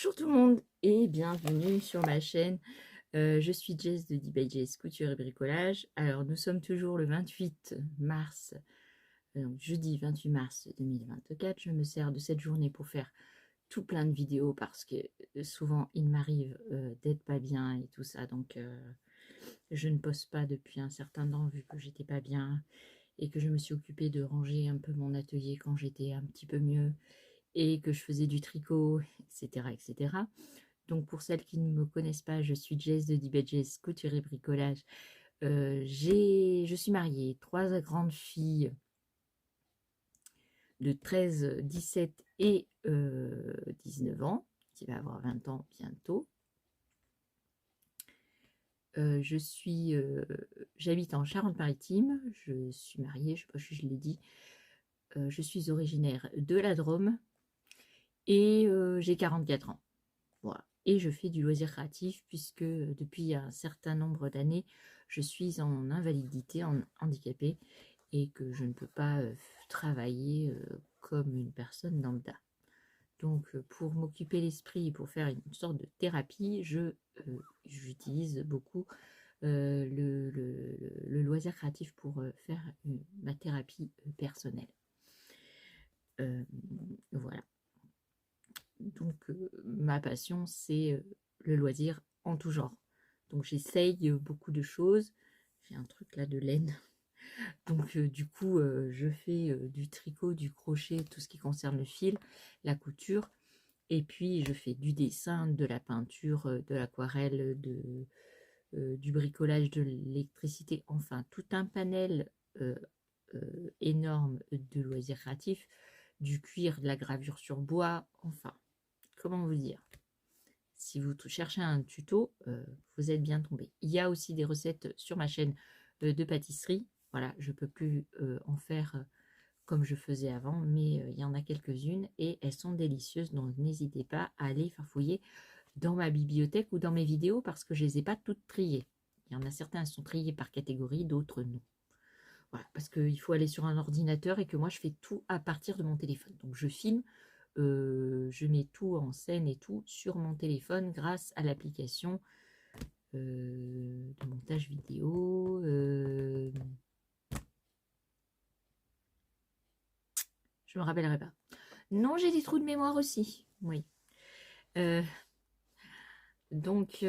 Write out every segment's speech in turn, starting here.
Bonjour tout le monde et bienvenue sur ma chaîne. Je suis Jess de D by Jess Couture et Bricolage. Alors nous sommes toujours le 28 mars, donc jeudi 28 mars 2024. Je me sers de cette journée pour faire tout plein de vidéos parce que souvent il m'arrive d'être pas bien et tout ça. Donc je ne poste pas depuis un certain temps vu que j'étais pas bien et que je me suis occupée de ranger un peu mon atelier quand j'étais un petit peu mieux et que je faisais du tricot, etc. etc. Donc pour celles qui ne me connaissent pas, je suis Jess de D by Jess Couture et Bricolage. Je suis mariée, trois grandes filles de 13, 17 et 19 ans, qui va avoir 20 ans bientôt. J'habite en Charente-Maritime, je suis mariée, je ne sais pas si je l'ai dit, je suis originaire de la Drôme et j'ai 44 ans. Voilà. Et je fais du loisir créatif puisque depuis un certain nombre d'années, je suis en invalidité, en handicapée, et que je ne peux pas travailler comme une personne lambda. Donc pour m'occuper l'esprit, pour faire une sorte de thérapie, j'utilise beaucoup le loisir créatif pour faire ma thérapie personnelle. Voilà. Donc ma passion, c'est le loisir en tout genre. Donc j'essaye beaucoup de choses. J'ai un truc là de laine. Donc du coup, je fais du tricot, du crochet, tout ce qui concerne le fil, la couture. Et puis je fais du dessin, de la peinture, de l'aquarelle, du bricolage, de l'électricité. Enfin, tout un panel énorme de loisirs créatifs. Du cuir, de la gravure sur bois. Enfin, comment vous dire? Si vous cherchez un tuto, vous êtes bien tombé. Il y a aussi des recettes sur ma chaîne de pâtisserie. Voilà, je ne peux plus en faire comme je faisais avant, mais il y en a quelques-unes et elles sont délicieuses. Donc n'hésitez pas à aller farfouiller dans ma bibliothèque ou dans mes vidéos parce que je ne les ai pas toutes triées. Il y en a certains qui sont triés par catégorie, d'autres non. Voilà, parce qu'il faut aller sur un ordinateur et que moi je fais tout à partir de mon téléphone. Donc je filme, je mets tout en scène et tout sur mon téléphone grâce à l'application de montage vidéo. Je me rappellerai pas. Non, j'ai des trous de mémoire aussi. Oui. Donc,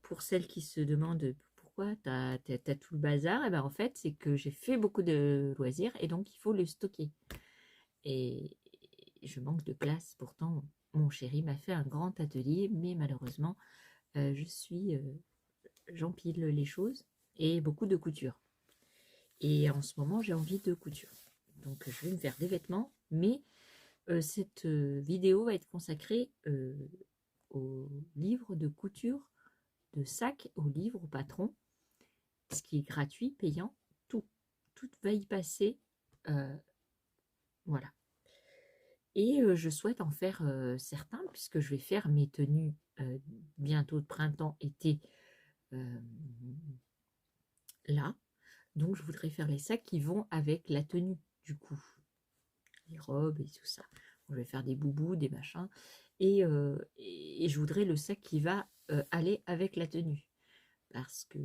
pour celles qui se demandent pourquoi tu as tout le bazar, et ben en fait, c'est que j'ai fait beaucoup de loisirs et donc il faut le stocker. Et je manque de place. Pourtant, mon chéri m'a fait un grand atelier, mais malheureusement, j'empile les choses et beaucoup de couture. Et en ce moment, j'ai envie de couture. Donc, je vais me faire des vêtements, mais cette vidéo va être consacrée au livre de couture de sac au livre au patron, ce qui est gratuit, payant, tout va y passer. Voilà. Et je souhaite en faire certains, puisque je vais faire mes tenues bientôt de printemps, été, là. Donc je voudrais faire les sacs qui vont avec la tenue, du coup. Les robes et tout ça. Je vais faire des boubous, des machins. Et je voudrais le sac qui va aller avec la tenue. Parce que,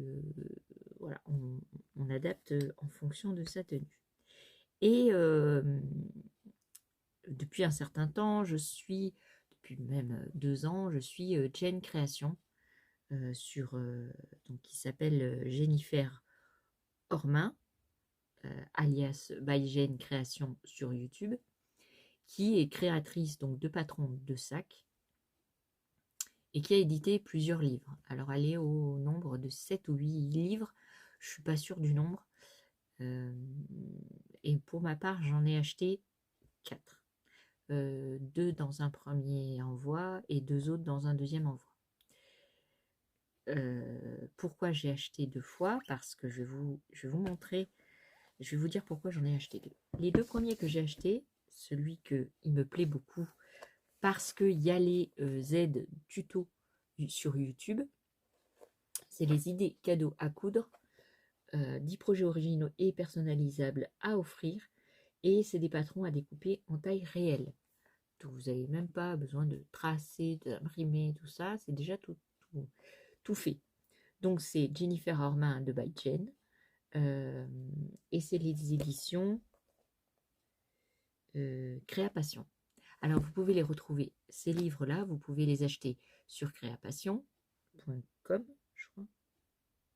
voilà, on adapte en fonction de sa tenue. Et depuis un certain temps, depuis même 2 ans, je suis Jen Création, donc, qui s'appelle Jennifer Ormain, alias by Jen Création sur YouTube, qui est créatrice donc de patrons de sacs et qui a édité plusieurs livres. Alors elle est au nombre de 7 ou 8 livres, je suis pas sûre du nombre. Et pour ma part, j'en ai acheté 4. 2 dans un premier envoi et 2 autres dans un deuxième envoi. Pourquoi j'ai acheté 2 fois? Parce que je vais vous montrer, je vais vous dire pourquoi j'en ai acheté 2. Les 2 premiers que j'ai achetés, celui il me plaît beaucoup parce qu'il y a les aides tuto sur YouTube, c'est les idées cadeaux à coudre, 10 projets originaux et personnalisables à offrir, et c'est des patrons à découper en taille réelle. Vous n'avez même pas besoin de tracer, d'imprimer, tout ça. C'est déjà tout fait. Donc, c'est Jennifer Orman de By Jen. Et c'est les éditions Créapassion. Alors, vous pouvez les retrouver, ces livres-là, vous pouvez les acheter sur créapassion.com, je crois.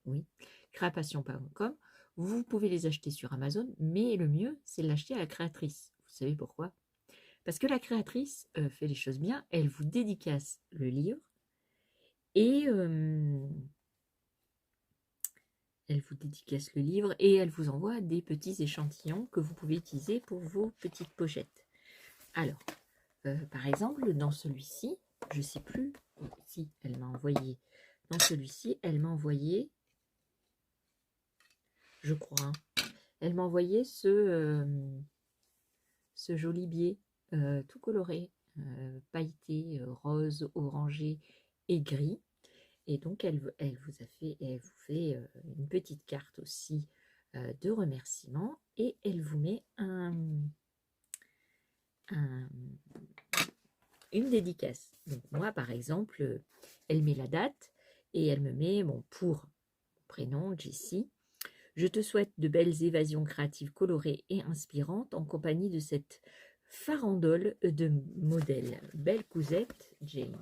Oui, créapassion.com. Vous pouvez les acheter sur Amazon, mais le mieux, c'est de l'acheter à la créatrice. Vous savez pourquoi? Parce que la créatrice fait les choses bien, elle vous dédicace le livre et elle vous dédicace le livre et elle vous envoie des petits échantillons que vous pouvez utiliser pour vos petites pochettes. Alors, par exemple, dans celui-ci, je ne sais plus si elle m'a envoyé. Dans celui-ci, elle m'a envoyé, je crois, hein, elle m'a envoyé ce joli biais tout coloré, pailleté, rose, orangé et gris. Et donc, elle vous fait une petite carte aussi de remerciement et elle vous met une dédicace. Donc, moi, par exemple, elle met la date et elle me met mon prénom, Jessie. Je te souhaite de belles évasions créatives colorées et inspirantes en compagnie de cette farandole de modèles. Belle cousette, Jane.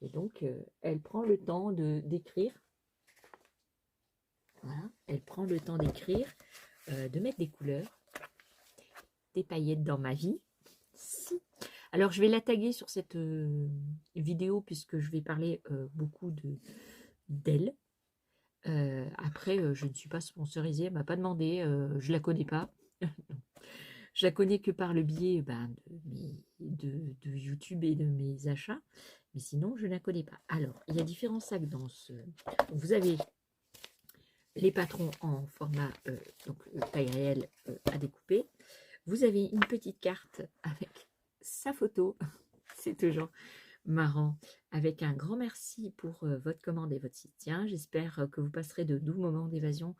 Et donc, elle prend le temps d'écrire. Voilà, elle prend le temps d'écrire, de mettre des couleurs, des paillettes dans ma vie. Si. Alors, je vais la taguer sur cette vidéo puisque je vais parler beaucoup d'elle. Après, je ne suis pas sponsorisée, elle ne m'a pas demandé, je ne la connais pas. Je la connais que par le biais de YouTube et de mes achats, mais sinon je ne la connais pas. Alors, il y a différents sacs dans ce... Vous avez les patrons en format taille réelle à découper. Vous avez une petite carte avec sa photo, c'est toujours marrant, avec un grand merci pour votre commande et votre soutien. J'espère que vous passerez de doux moments d'évasion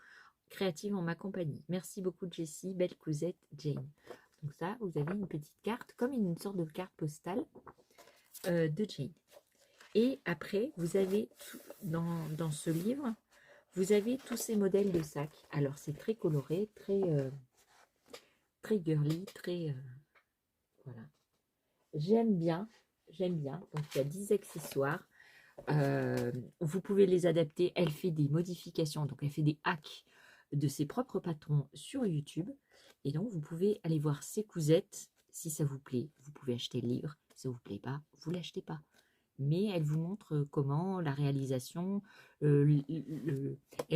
créative en ma compagnie. Merci beaucoup Jessie, belle cousette Jane. Donc ça, vous avez une petite carte, comme une sorte de carte postale de Jane. Et après, vous avez, dans ce livre, vous avez tous ces modèles de sacs. Alors, c'est très coloré, très girly, très... voilà. J'aime bien. Donc, il y a 10 accessoires. Vous pouvez les adapter. Elle fait des modifications, donc elle fait des hacks de ses propres patrons sur YouTube. Et donc, vous pouvez aller voir ses cousettes. Si ça vous plaît, vous pouvez acheter le livre. Si ça ne vous plaît pas, vous ne l'achetez pas. Mais elle vous montre comment la réalisation, elle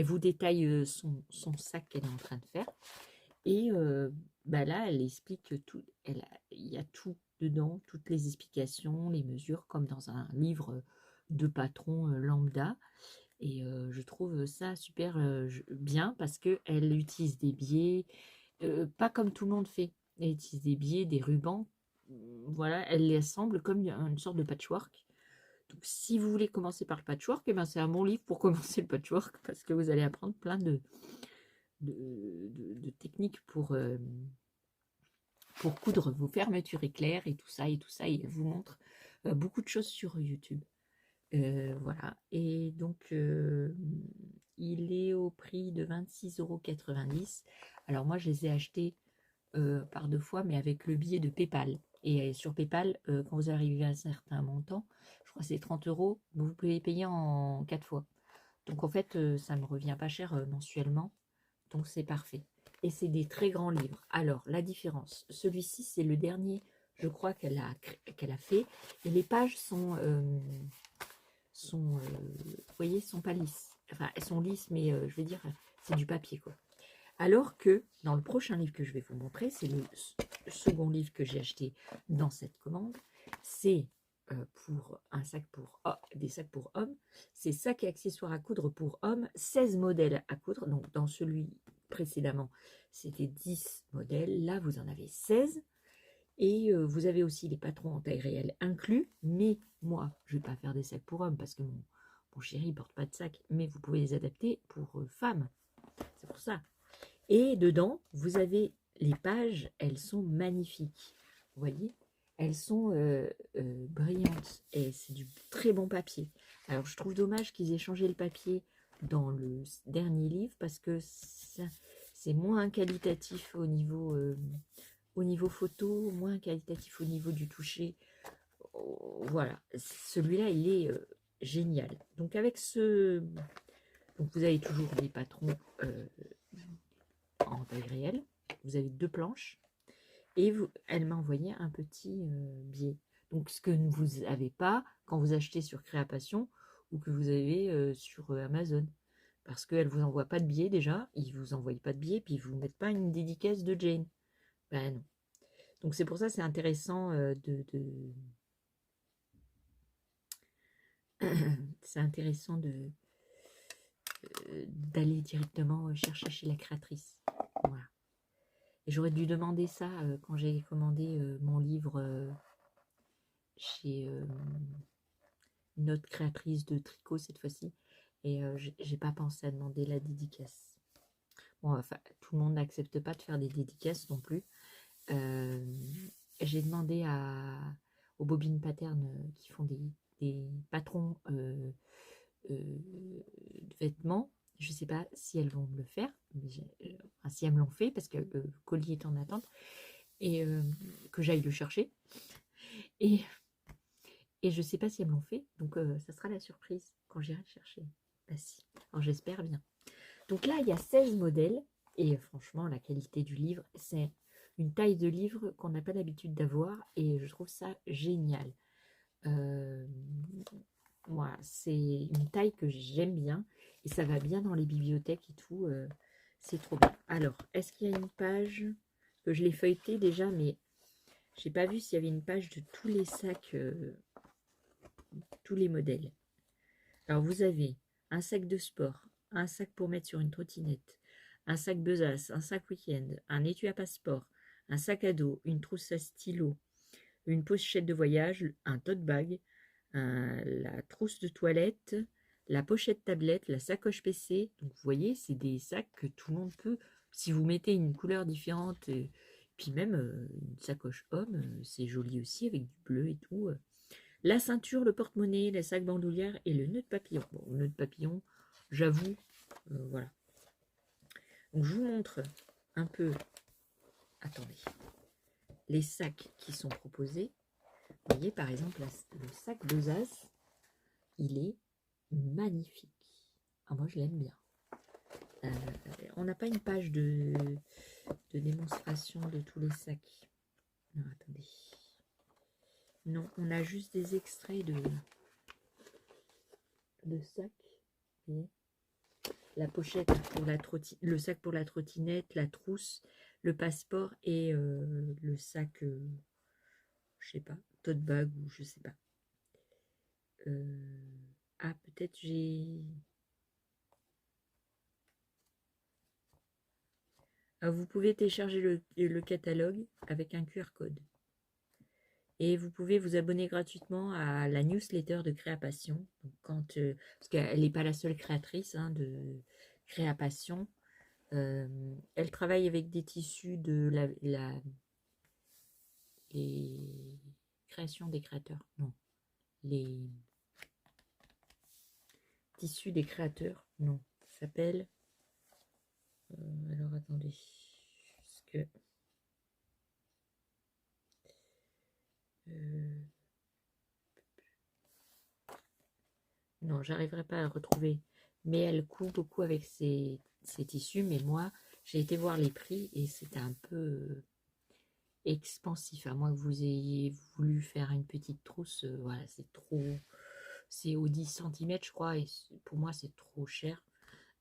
vous détaille son sac qu'elle est en train de faire. Et là, elle explique tout. Il y a tout dedans, toutes les explications, les mesures, comme dans un livre de patron lambda. Et je trouve ça super bien parce qu'elle utilise des biais, pas comme tout le monde fait. Elle utilise des biais, des rubans. Voilà, elle les assemble comme une sorte de patchwork. Donc, si vous voulez commencer par le patchwork, eh ben, c'est un bon livre pour commencer le patchwork parce que vous allez apprendre plein de techniques pour coudre vos fermetures éclairs et tout ça. Et elle vous montre beaucoup de choses sur YouTube. Voilà. Et donc, il est au prix de 26,90 €. Alors, moi, je les ai achetés par 2 fois, mais avec le billet de PayPal. Et sur PayPal, quand vous arrivez à un certain montant, je crois que c'est 30 €, vous pouvez payer en 4 fois. Donc en fait, ça ne me revient pas cher mensuellement. Donc c'est parfait. Et c'est des très grands livres. Alors, la différence, celui-ci, c'est le dernier, je crois, qu'elle a fait. Et les pages sont vous voyez, sont pas lisses. Enfin, elles sont lisses, mais je veux dire, c'est du papier, quoi. Alors que dans le prochain livre que je vais vous montrer, c'est le second livre que j'ai acheté dans cette commande. C'est pour des sacs pour hommes. C'est sacs et accessoires à coudre pour hommes, 16 modèles à coudre. Donc dans celui précédemment, c'était 10 modèles. Là, vous en avez 16. Et vous avez aussi les patrons en taille réelle inclus. Mais moi, je ne vais pas faire des sacs pour hommes parce que mon chéri ne porte pas de sac. Mais vous pouvez les adapter pour femmes. C'est pour ça. Et dedans, vous avez les pages, elles sont magnifiques. Vous voyez, elles sont brillantes et c'est du très bon papier. Alors je trouve dommage qu'ils aient changé le papier dans le dernier livre parce que c'est moins qualitatif au niveau photo, moins qualitatif au niveau du toucher. Voilà, celui-là il est génial. Donc avec donc vous avez toujours des patrons en taille réelle. Vous avez 2 planches. Et elle m'a envoyé un petit billet. Donc, ce que vous n'avez pas quand vous achetez sur Créapassion ou que vous avez sur Amazon. Parce qu'elle ne vous envoie pas de billet déjà, ils ne vous envoient pas de billet, puis ils ne vous mettent pas une dédicace de Jane. Ben non. Donc, c'est pour ça c'est intéressant c'est intéressant d'aller directement chercher chez la créatrice. Voilà. Et j'aurais dû demander ça quand j'ai commandé mon livre chez une autre créatrice de tricot cette fois-ci. Et j'ai pas pensé à demander la dédicace. Bon, enfin, tout le monde n'accepte pas de faire des dédicaces non plus. J'ai demandé aux bobines patternes qui font des patrons de vêtements. Je sais pas si elles vont me le faire, mais enfin, si elles me l'ont fait, parce que le colis est en attente, et que j'aille le chercher. Et je sais pas si elles me l'ont fait, donc ça sera la surprise quand j'irai le chercher. Bah si, alors j'espère bien. Donc là, il y a 16 modèles, et franchement, la qualité du livre, c'est une taille de livre qu'on n'a pas l'habitude d'avoir, et je trouve ça génial. Voilà, c'est une taille que j'aime bien, et ça va bien dans les bibliothèques et tout, c'est trop bien. Alors, est-ce qu'il y a une page que je l'ai feuilleté déjà, mais j'ai pas vu s'il y avait une page de tous les sacs, tous les modèles. Alors, vous avez un sac de sport, un sac pour mettre sur une trottinette, un sac besace, un sac week-end, un étui à passeport, un sac à dos, une trousse à stylo, une pochette de voyage, un tote bag, la trousse de toilette, la pochette tablette, la sacoche PC. Donc, vous voyez, c'est des sacs que tout le monde peut. Si vous mettez une couleur différente, puis même une sacoche homme, c'est joli aussi avec du bleu et tout. La ceinture, le porte-monnaie, le sac bandoulière et le nœud de papillon. Bon, le nœud de papillon, j'avoue, voilà. Donc, je vous montre un peu, attendez, les sacs qui sont proposés. Vous voyez, par exemple, le sac Besace, il est magnifique. Ah, moi, je l'aime bien. On n'a pas une page de démonstration de tous les sacs. Non, attendez. Non, on a juste des extraits de sacs. Voyez, la pochette pour le sac pour la trottinette, la trousse, le passeport et le sac, je sais pas, tote bag ou je sais pas. Ah, peut-être j'ai... Ah, vous pouvez télécharger le catalogue avec un QR code. Et vous pouvez vous abonner gratuitement à la newsletter de Créapassion. Donc parce qu'elle n'est pas la seule créatrice de Créapassion. Elle travaille avec des tissus de les créations des créateurs. Non. Les tissus des créateurs. Non. Ça s'appelle... alors attendez. Parce que... non, j'arriverai pas à le retrouver. Mais elle coud beaucoup avec ses tissus. Mais moi, j'ai été voir les prix et c'était un peu expansif. À moins que vous ayez voulu faire une petite trousse. Voilà, c'est trop... C'est au 10 cm, je crois. Et pour moi, c'est trop cher.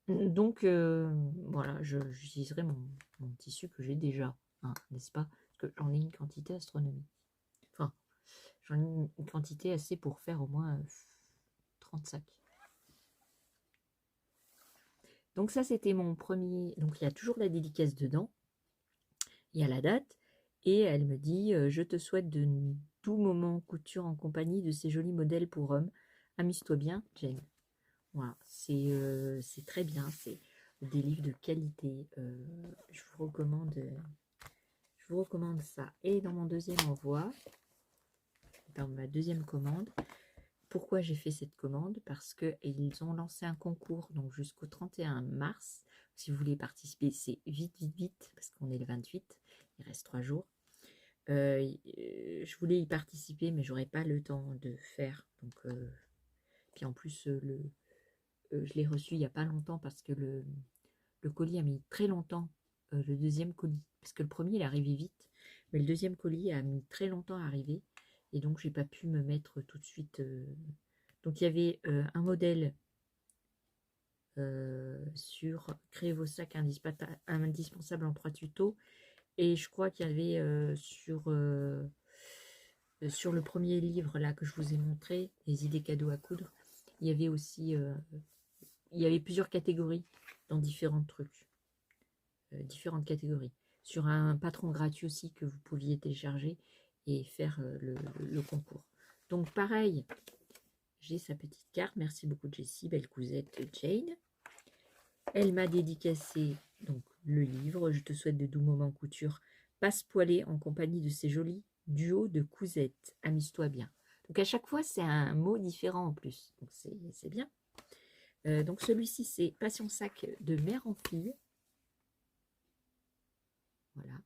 Donc, voilà, j'utiliserai mon tissu que j'ai déjà. N'est-ce pas? Parce que j'en ai une quantité astronomique. Enfin, j'en ai une quantité assez pour faire au moins 30 sacs. Donc ça, c'était mon premier... Donc il y a toujours la dédicace dedans. Il y a la date. Et elle me dit « Je te souhaite de doux moments couture en compagnie de ces jolis modèles pour hommes. Amuse-toi bien, Jane. » Voilà, c'est très bien. C'est des livres de qualité. Je vous recommande ça. Et dans mon deuxième envoi, dans ma deuxième commande. Pourquoi j'ai fait cette commande? Parce qu'ils ont lancé un concours donc jusqu'au 31 mars. Si vous voulez participer, c'est vite, parce qu'on est le 28, il reste 3 jours. Je voulais y participer, mais j'aurais pas le temps de faire. Donc, puis en plus, je l'ai reçu il n'y a pas longtemps parce que le colis a mis très longtemps, le deuxième colis. Parce que le premier, il est arrivé vite, mais le deuxième colis a mis très longtemps à arriver. Et donc, j'ai pas pu me mettre tout de suite. Donc, il y avait un modèle sur créer vos sacs indispensables en 3 tutos. Et je crois qu'il y avait sur le premier livre là que je vous ai montré, les idées cadeaux à coudre, il y avait aussi il y avait plusieurs catégories dans différents trucs, différentes catégories. Sur un patron gratuit aussi que vous pouviez télécharger et faire le concours. Donc pareil, j'ai sa petite carte. Merci beaucoup Jessie, belle cousette Jane. Elle m'a dédicacé donc le livre. Je te souhaite de doux moments couture. Passe poilée en compagnie de ces jolis duos de cousettes. Amuse-toi bien. Donc à chaque fois, c'est un mot différent en plus. Donc c'est bien. Donc celui-ci, c'est Passion sac de mère en fille. Voilà.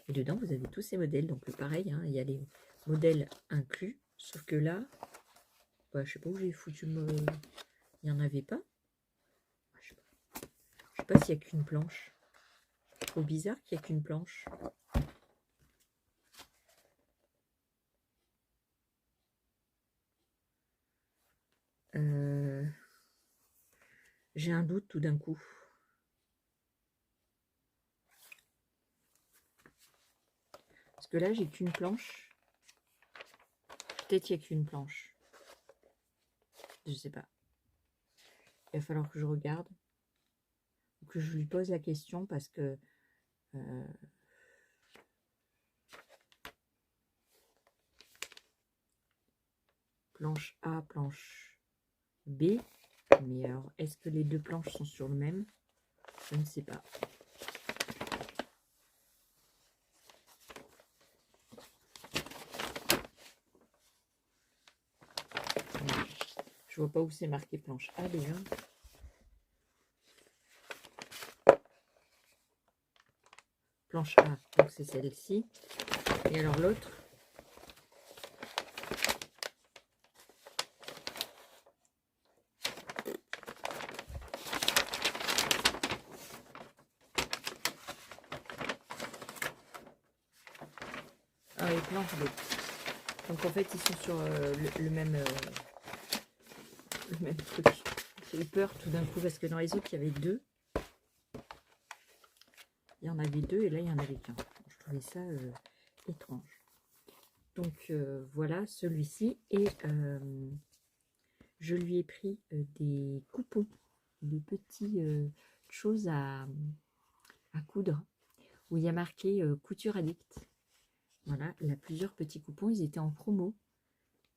Et dedans, vous avez tous ces modèles. Donc pareil, hein, il y a les modèles inclus. Sauf que là, bah, je sais pas où j'ai foutu il n'y en avait pas. Je sais pas s'il n'y a qu'une planche. Trop bizarre qu'il n'y ait qu'une planche. J'ai un doute tout d'un coup. Parce que là, j'ai qu'une planche. Peut-être qu'il n'y a qu'une planche. Je sais pas. Il va falloir que je regarde. Que je lui pose la question parce que planche A, planche B. Mais alors, est-ce que les deux planches sont sur le même? Je ne sais pas. Je vois pas où c'est marqué planche A déjà. Planche A, donc c'est celle-ci. Et alors l'autre, ah, les planches B. Donc en fait, ils sont sur le même truc. J'ai eu peur tout d'un coup parce que dans les autres, il y avait deux. Il y en avait deux et là, il y en avait qu'un. Je trouvais ça étrange. Donc voilà celui-ci. Et je lui ai pris des coupons, de petites choses à coudre, où il y a marqué couture addict. Voilà, il y a plusieurs petits coupons. Ils étaient en promo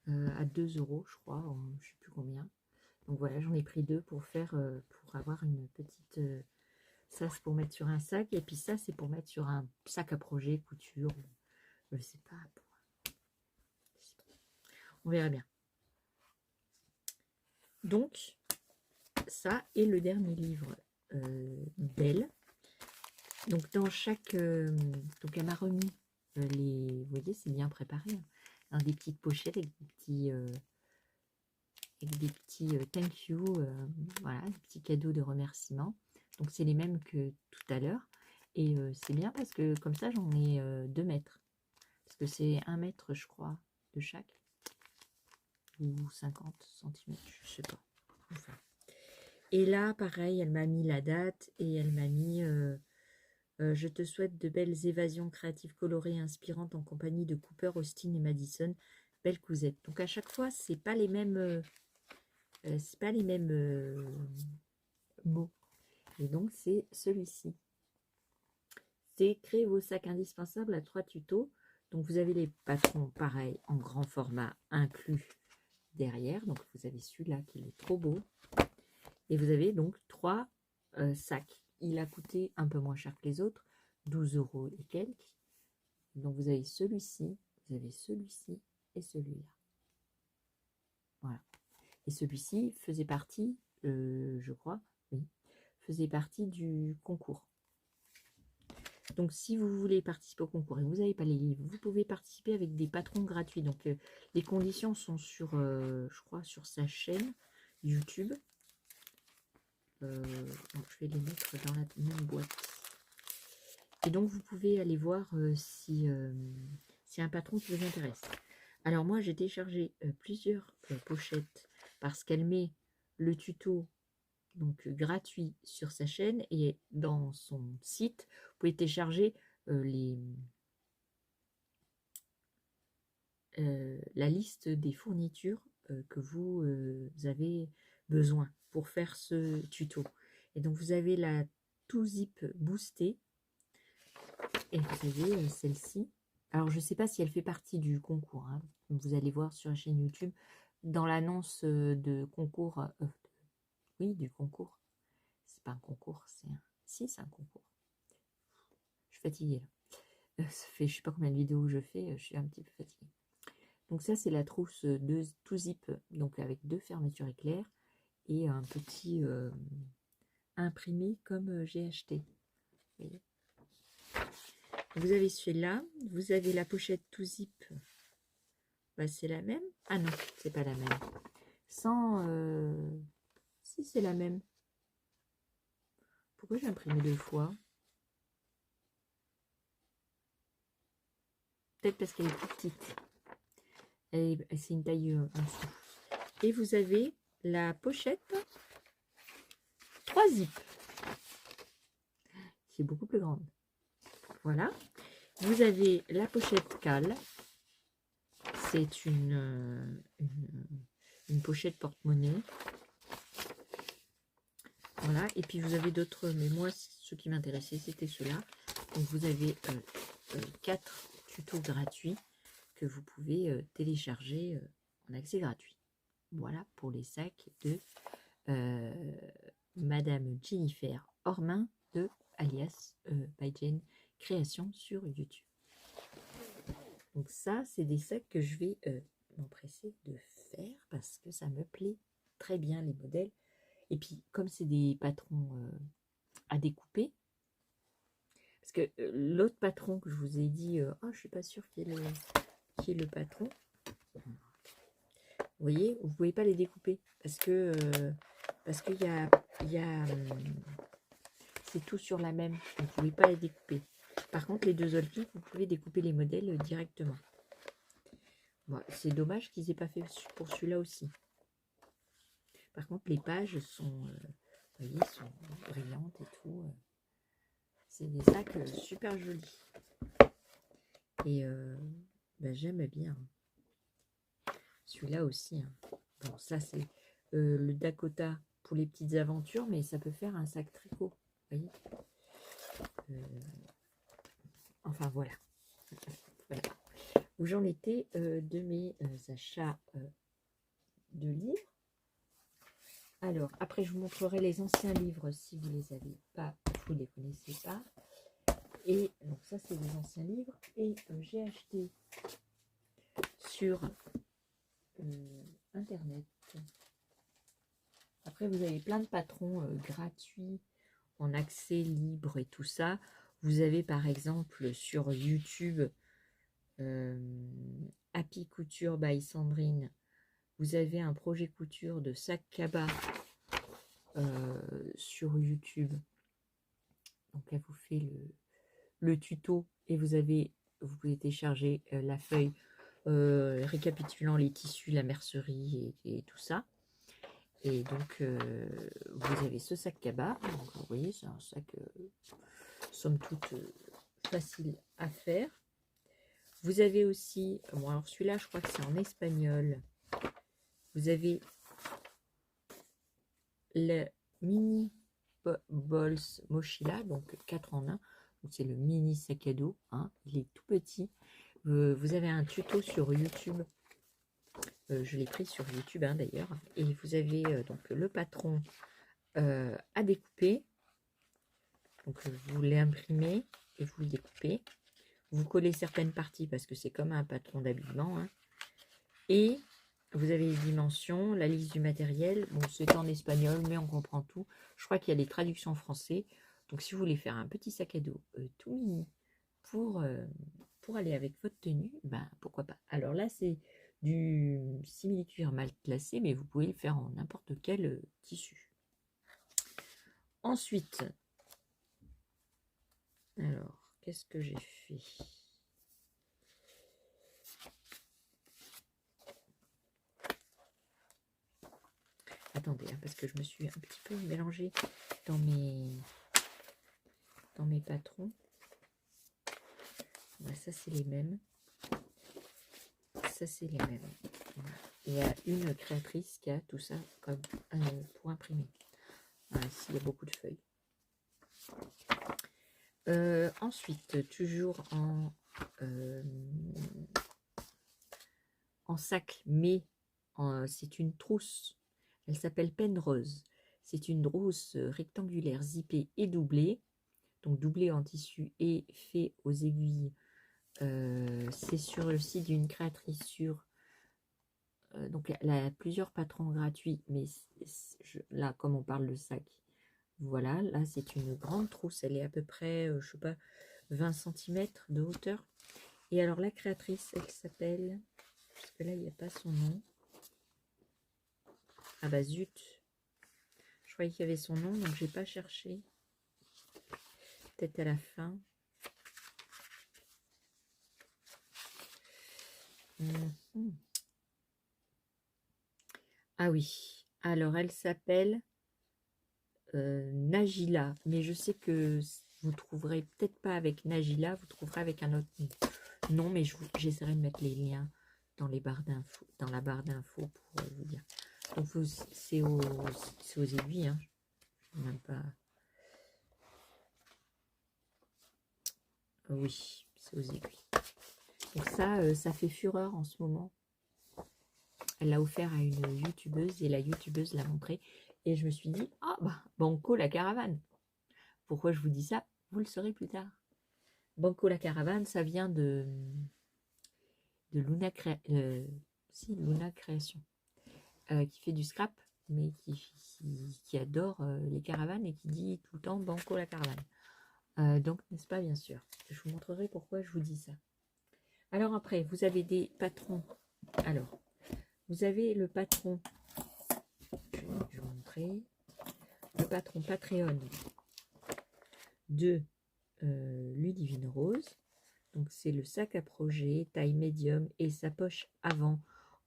à 2 €, je crois, je ne sais plus combien. Donc voilà, j'en ai pris deux pour faire, pour avoir une petite... ça, c'est pour mettre sur un sac. Et puis ça, c'est pour mettre sur un sac à projet, couture. Je ne sais pas. On verra bien. Donc, ça est le dernier livre d'elle. Donc, dans chaque... donc, elle m'a remis les... Vous voyez, c'est bien préparé. Hein, dans des petites pochettes avec des petits thank you. Voilà, des petits cadeaux de remerciement. Donc, c'est les mêmes que tout à l'heure. Et c'est bien parce que comme ça, j'en ai 2 mètres. Parce que c'est 1 mètre, je crois, de chaque. Ou 50 cm, je sais pas. Enfin. Et là, pareil, elle m'a mis la date et elle m'a mis je te souhaite de belles évasions créatives colorées et inspirantes en compagnie de Cooper, Austin et Madison. Belle cousette. Donc à chaque fois, c'est pas les mêmes mots. Et donc c'est celui-ci. C'est créer vos sacs indispensables à 3 tutos. Donc vous avez les patrons pareil en grand format inclus derrière. Donc vous avez celui-là qui est trop beau. Et vous avez donc 3 sacs. Il a coûté un peu moins cher que les autres, 12 € et quelques. Donc vous avez celui-ci, vous avez celui-ci et celui-là. Voilà. Et celui-ci faisait partie, je crois, oui, faisait partie du concours. Donc, si vous voulez participer au concours et que vous n'avez pas les livres, vous pouvez participer avec des patrons gratuits. Donc, les conditions sont sur, je crois, sur sa chaîne YouTube. Bon, je vais les mettre dans la même boîte. Et donc, vous pouvez aller voir si un patron qui vous intéresse. Alors, moi, j'ai téléchargé plusieurs pochettes parce qu'elle met le tuto donc gratuit sur sa chaîne et dans son site, vous pouvez télécharger la liste des fournitures que vous avez besoin pour faire ce tuto. Et donc vous avez la Tout Zip boostée et vous avez celle-ci. Alors je ne sais pas si elle fait partie du concours, hein. Vous allez voir sur la chaîne YouTube dans l'annonce de concours. Oui, du concours. C'est pas un concours, c'est un... Si, c'est un concours. Je suis fatiguée là. Ça fait je sais pas combien de vidéos je fais, je suis un petit peu fatiguée. Donc ça, c'est la trousse de Tout Zip, donc avec 2 fermetures éclair et un petit imprimé comme j'ai acheté. Vous voyez. Vous avez celui-là, vous avez la pochette Tout Zip. Bah, c'est la même. Ah non, c'est pas la même. Sans... Si, c'est la même. Pourquoi j'ai imprimé 2 fois? Peut-être parce qu'elle est plus petite. C'est une taille en dessous. Et vous avez la pochette 3 zips, qui est beaucoup plus grande. Voilà. Vous avez la pochette cale. C'est une pochette porte-monnaie. Voilà. Et puis vous avez d'autres, mais moi, ce qui m'intéressait, c'était ceux-là. Donc vous avez 4 tutos gratuits que vous pouvez télécharger en accès gratuit. Voilà pour les sacs de Madame Jennifer Ormain de alias by Jen Création sur YouTube. Donc ça, c'est des sacs que je vais m'empresser de faire parce que ça me plaît très bien les modèles. Et puis comme c'est des patrons à découper, parce que l'autre patron que je vous ai dit, oh, je suis pas sûre qui est le patron. Vous voyez, vous pouvez pas les découper parce que c'est tout sur la même. Vous ne pouvez pas les découper. Par contre, les 2 autres livres, vous pouvez découper les modèles directement. Bon, c'est dommage qu'ils aient pas fait pour celui-là aussi. Par contre, les pages sont, vous voyez, sont brillantes et tout. C'est des sacs super jolis. Et ben, j'aime bien. Celui-là aussi. Hein. Bon, ça c'est le Dakota pour les petites aventures, mais ça peut faire un sac tricot. Vous voyez. Enfin voilà. Voilà. Où j'en étais de mes achats de livres. Alors, après, je vous montrerai les anciens livres si vous les avez pas, vous les connaissez pas. Et donc ça, c'est des anciens livres. Et j'ai acheté sur Internet. Après, vous avez plein de patrons gratuits en accès libre et tout ça. Vous avez par exemple sur YouTube Happy Couture by Sandrine. Vous avez un projet couture de sac cabas sur YouTube. Donc elle vous fait le tuto et vous pouvez télécharger la feuille récapitulant les tissus, la mercerie et tout ça. Et donc vous avez ce sac cabas. Donc, vous voyez, c'est un sac somme toute facile à faire. Vous avez aussi, bon alors celui-là je crois que c'est en espagnol. Vous avez le mini Bols Mochila, donc 4 en 1. C'est le mini sac à dos, hein, il est tout petit. Vous avez un tuto sur YouTube. Je l'ai pris sur YouTube hein, d'ailleurs. Et vous avez donc le patron à découper. Donc vous l'imprimez et vous le découpez. Vous collez certaines parties parce que c'est comme un patron d'habillement. Hein. Et vous avez les dimensions, la liste du matériel. Bon, c'est en espagnol, mais on comprend tout. Je crois qu'il y a les traductions en français. Donc, si vous voulez faire un petit sac à dos tout mini pour aller avec votre tenue, ben, pourquoi pas. Alors là, c'est du simili-cuir mal classé, mais vous pouvez le faire en n'importe quel tissu. Ensuite, alors, qu'est-ce que j'ai fait? Attendez, hein, parce que je me suis un petit peu mélangée dans mes patrons. Ouais, ça, c'est les mêmes. Ça, c'est les mêmes. Voilà. Il y a une créatrice qui a tout ça comme pour imprimer. Voilà, ici, il y a beaucoup de feuilles. Ensuite, toujours en sac, mais c'est une trousse. Elle s'appelle Penrose. C'est une trousse rectangulaire zippée et doublée. Donc doublée en tissu et fait aux aiguilles. C'est sur le site d'une créatrice sur... donc elle a plusieurs patrons gratuits, mais là, comme on parle de sac, voilà, là c'est une grande trousse. Elle est à peu près, je sais pas, 20 cm de hauteur. Et alors la créatrice, elle s'appelle... Parce que là, il n'y a pas son nom. Ah bah zut. Je croyais qu'il y avait son nom, donc j'ai pas cherché. Peut-être à la fin. Ah oui. Alors, elle s'appelle Nagila. Mais je sais que vous trouverez peut-être pas avec Nagila, vous trouverez avec un autre nom. Mais j'essaierai de mettre les liens dans les barres d'infos, dans la barre d'infos pour vous dire. Donc, c'est aux aiguilles. Hein. Même pas... Oui, c'est aux aiguilles. Donc ça fait fureur en ce moment. Elle l'a offert à une youtubeuse et la youtubeuse l'a montré. Et je me suis dit, ah bah, Banco la caravane. Pourquoi je vous dis ça? Vous le saurez plus tard. Banco la caravane, ça vient de Luna, Luna Création, qui fait du scrap, mais qui adore les caravanes et qui dit tout le temps Banco la caravane. Donc, n'est-ce pas, bien sûr. Je vous montrerai pourquoi je vous dis ça. Alors après, vous avez des patrons. Alors, vous avez le patron, je vais vous montrer, le patron Patreon de Ludivine Rose. Donc c'est le sac à projet, taille médium et sa poche avant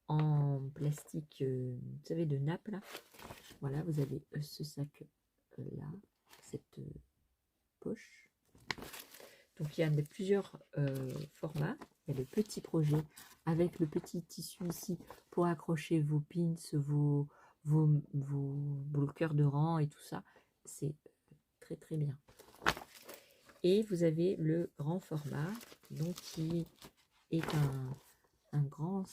en plastique, vous savez, de nappe là. Voilà, vous avez ce sac là, cette poche. Donc il y a bloqueurs formats. Il y a le petit projet avec le petit tissu ici pour accrocher vos pins, vos bloqueurs de rang et tout ça. C'est très très bien. Et vous avez le grand format, donc qui est un grand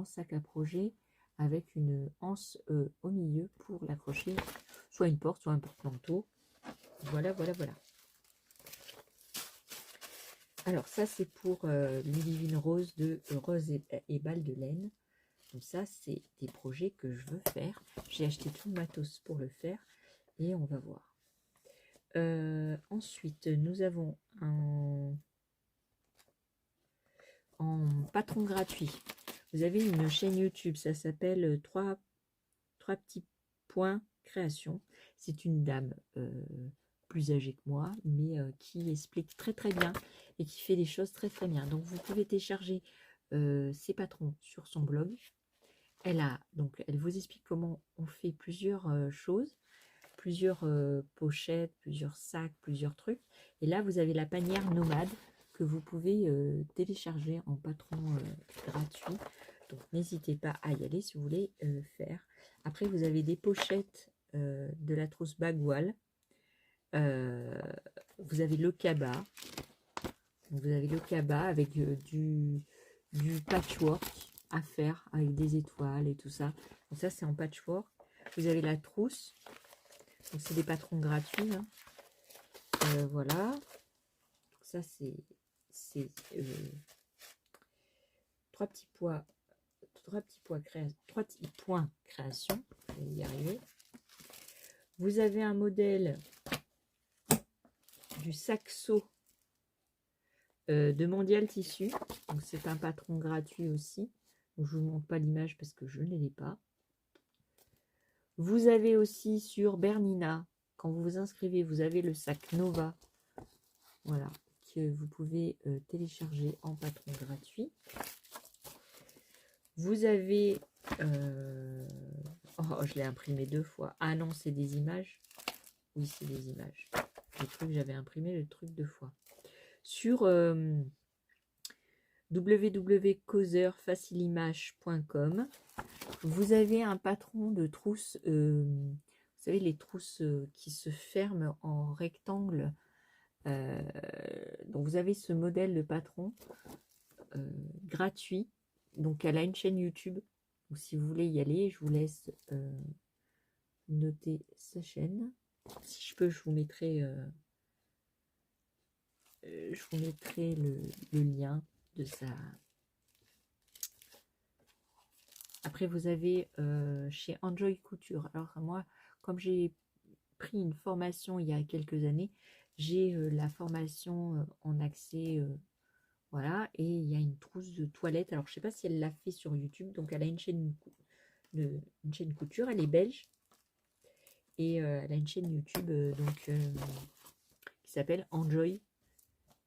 sac à projet avec une anse au milieu pour l'accrocher, soit une porte, soit un porte-manteau. Voilà, voilà, voilà. Alors ça c'est pour Ludivine Rose de Rose et Balles de laine. Donc ça c'est des projets que je veux faire. J'ai acheté tout le matos pour le faire et on va voir. Ensuite nous avons en patron gratuit. Vous avez une chaîne YouTube, ça s'appelle 3 petits points création. C'est une dame plus âgée que moi, mais qui explique très très bien et qui fait des choses très très bien. Donc vous pouvez télécharger ses patrons sur son blog. Elle vous explique comment on fait plusieurs choses, plusieurs pochettes, plusieurs sacs, plusieurs trucs. Et là vous avez la panière nomade que vous pouvez télécharger en patron gratuit. Donc n'hésitez pas à y aller si vous voulez faire. Après vous avez des pochettes de la trousse Bagwell. Vous avez le cabas. Vous avez le cabas avec du patchwork à faire avec des étoiles et tout ça. Donc ça c'est en patchwork. Vous avez la trousse. Donc c'est des patrons gratuits. Hein. Voilà. Donc ça c'est c'est trois petits points création. Je vais y arriver. Vous avez un modèle du Saxo de Mondial Tissu. Donc c'est un patron gratuit aussi. Donc, je ne vous montre pas l'image parce que je ne l'ai pas. Vous avez aussi sur Bernina, quand vous vous inscrivez, vous avez le sac Nova. Voilà, que vous pouvez télécharger en patron gratuit. Vous avez... oh, je l'ai imprimé 2 fois. Ah non, c'est des images. Oui, c'est des images. J'ai cru que j'avais imprimé le truc 2 fois. Sur www.causeurfacilimage.com, vous avez un patron de trousses. Vous savez, les trousses qui se ferment en rectangle. Donc, vous avez ce modèle de patron gratuit. Donc, elle a une chaîne YouTube. Donc, si vous voulez y aller, je vous laisse noter sa chaîne. Si je peux, je vous mettrai le lien de sa... Après, vous avez chez Enjoy Couture. Alors, moi, comme j'ai pris une formation il y a quelques années, j'ai la formation en accès... voilà, et il y a une trousse de toilette. Alors, je ne sais pas si elle l'a fait sur YouTube. Donc, elle a une chaîne couture. Elle est belge. Et elle a une chaîne YouTube qui s'appelle Enjoy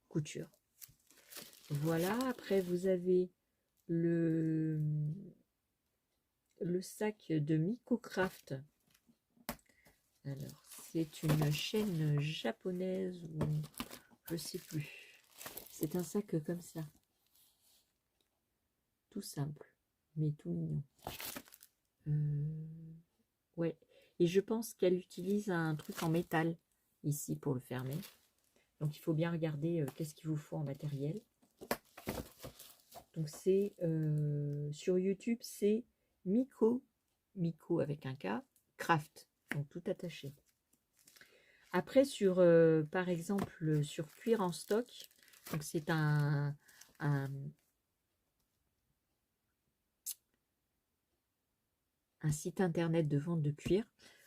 Couture. Voilà. Après, vous avez le sac de Micocraft. Alors, c'est une chaîne japonaise ou je ne sais plus. C'est un sac comme ça. Tout simple, mais tout mignon. Ouais. Et je pense qu'elle utilise un truc en métal ici pour le fermer. Donc, il faut bien regarder qu'est-ce qu'il vous faut en matériel. Donc, c'est sur YouTube, c'est Mico avec un K, Craft. Donc, tout attaché. Après, sur, par exemple, sur Cuir en stock, donc c'est un site internet de vente de cuir.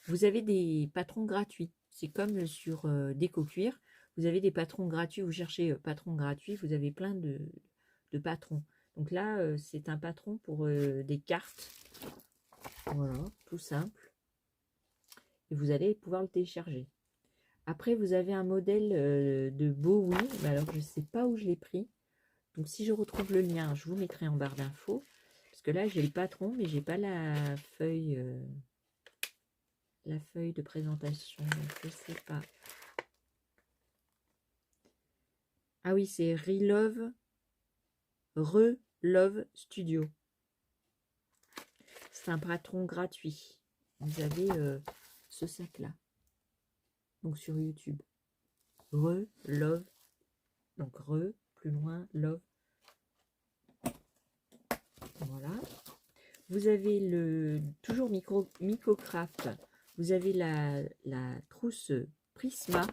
Vous avez des patrons gratuits. C'est comme sur Déco Cuir. Vous avez des patrons gratuits. Vous cherchez patron gratuit. Vous avez plein de patrons. Donc là, c'est un patron pour des cartes. Voilà, tout simple. Et vous allez pouvoir le télécharger. Après, vous avez un modèle de Bowie. Mais alors, je ne sais pas où je l'ai pris. Donc, si je retrouve le lien, je vous mettrai en barre d'infos. Parce que là, j'ai le patron, mais j'ai pas la feuille de présentation. Donc, je sais pas. Ah oui, c'est Relove Studio. C'est un patron gratuit. Vous avez ce sac-là. Donc, sur YouTube. Love. Donc, plus loin, love. Voilà. Vous avez toujours Micocraft. Vous avez la trousse Prisma.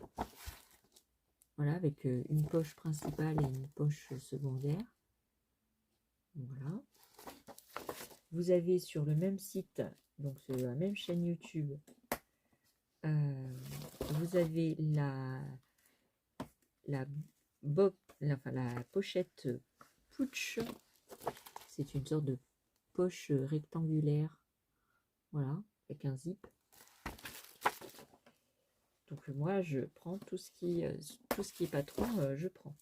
Voilà, avec une poche principale et une poche secondaire. Voilà. Vous avez sur le même site, donc sur la même chaîne YouTube, vous avez la pochette Pooch. C'est une sorte de poche rectangulaire. Voilà, avec un zip. Donc moi, je prends tout ce qui est patron, je prends.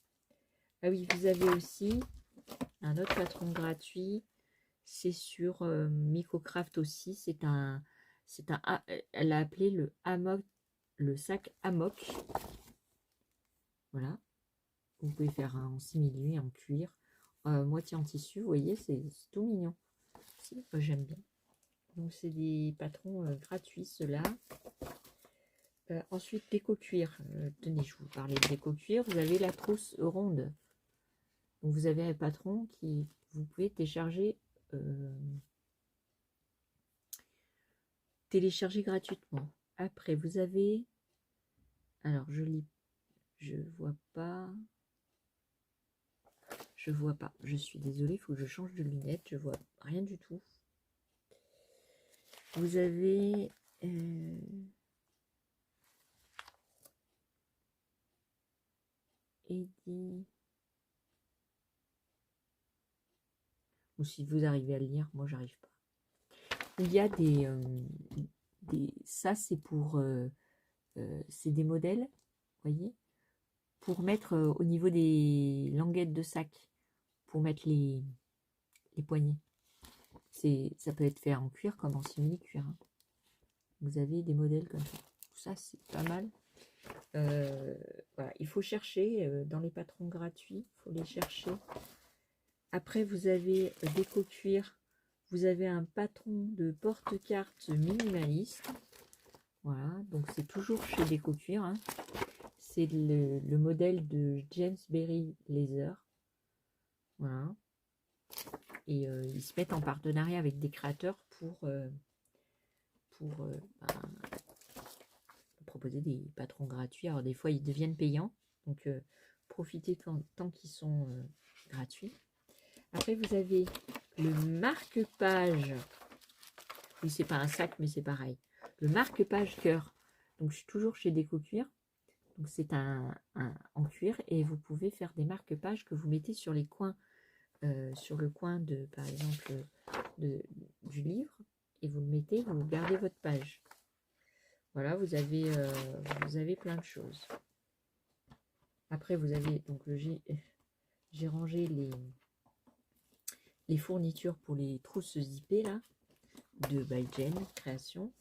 Ah oui, vous avez aussi un autre patron gratuit. C'est sur Micocraft aussi. Elle a appelé le sac Amok. Voilà. Vous pouvez faire un en simili, en cuir, moitié en tissu. Vous voyez, c'est tout mignon. Si, j'aime bien. Donc c'est des patrons gratuits, ceux-là. Ensuite, Déco Cuir. Tenez, je vous parlais de Déco Cuir. Vous avez la trousse ronde. Donc, vous avez un patron qui vous pouvez télécharger gratuitement. Après, vous avez... Alors, je vois pas... Je vois pas. Je suis désolée, il faut que je change de lunettes. Je vois rien du tout. Vous avez... Eddie... Ou si vous arrivez à le lire, moi j'arrive pas. Il y a ça c'est pour... c'est des modèles, voyez, pour mettre au niveau des languettes de sac, pour mettre les poignets. Ça peut être fait en cuir comme en simili-cuir. Hein. Vous avez des modèles comme ça. Ça, c'est pas mal. Voilà, il faut chercher dans les patrons gratuits. Il faut les chercher. Après, vous avez Déco Cuir. Vous avez un patron de porte-cartes minimaliste. Voilà, donc c'est toujours chez Déco Cuir. Hein. C'est le modèle de James Berry Leather. Voilà. Et ils se mettent en partenariat avec des créateurs pour proposer des patrons gratuits. Alors des fois ils deviennent payants, donc profitez tant qu'ils sont gratuits. Après vous avez le marque-page. Oui, c'est pas un sac mais c'est pareil. Le marque-page cœur. Donc je suis toujours chez Déco Cuir. Donc c'est un en cuir et vous pouvez faire des marque-pages que vous mettez sur les coins, sur le coin de, par exemple, du livre, et vous le mettez, vous gardez votre page. Voilà, vous avez plein de choses. Après, vous avez donc j'ai rangé les fournitures pour les trousses zippées là de By Jane Création.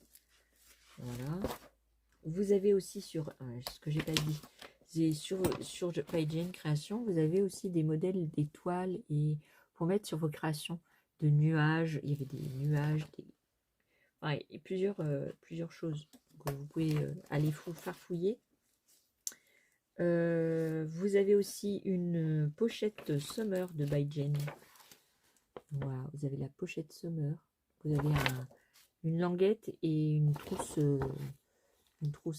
Voilà. Vous avez aussi sur ce que j'ai pas dit. Sur By Jane Création, vous avez aussi des modèles d'étoiles et pour mettre sur vos créations de nuages. Il y avait des nuages, et plusieurs choses. Donc, vous pouvez aller farfouiller. Vous avez aussi une pochette Summer de By Jane. Voilà, vous avez la pochette Summer. Vous avez une languette et une trousse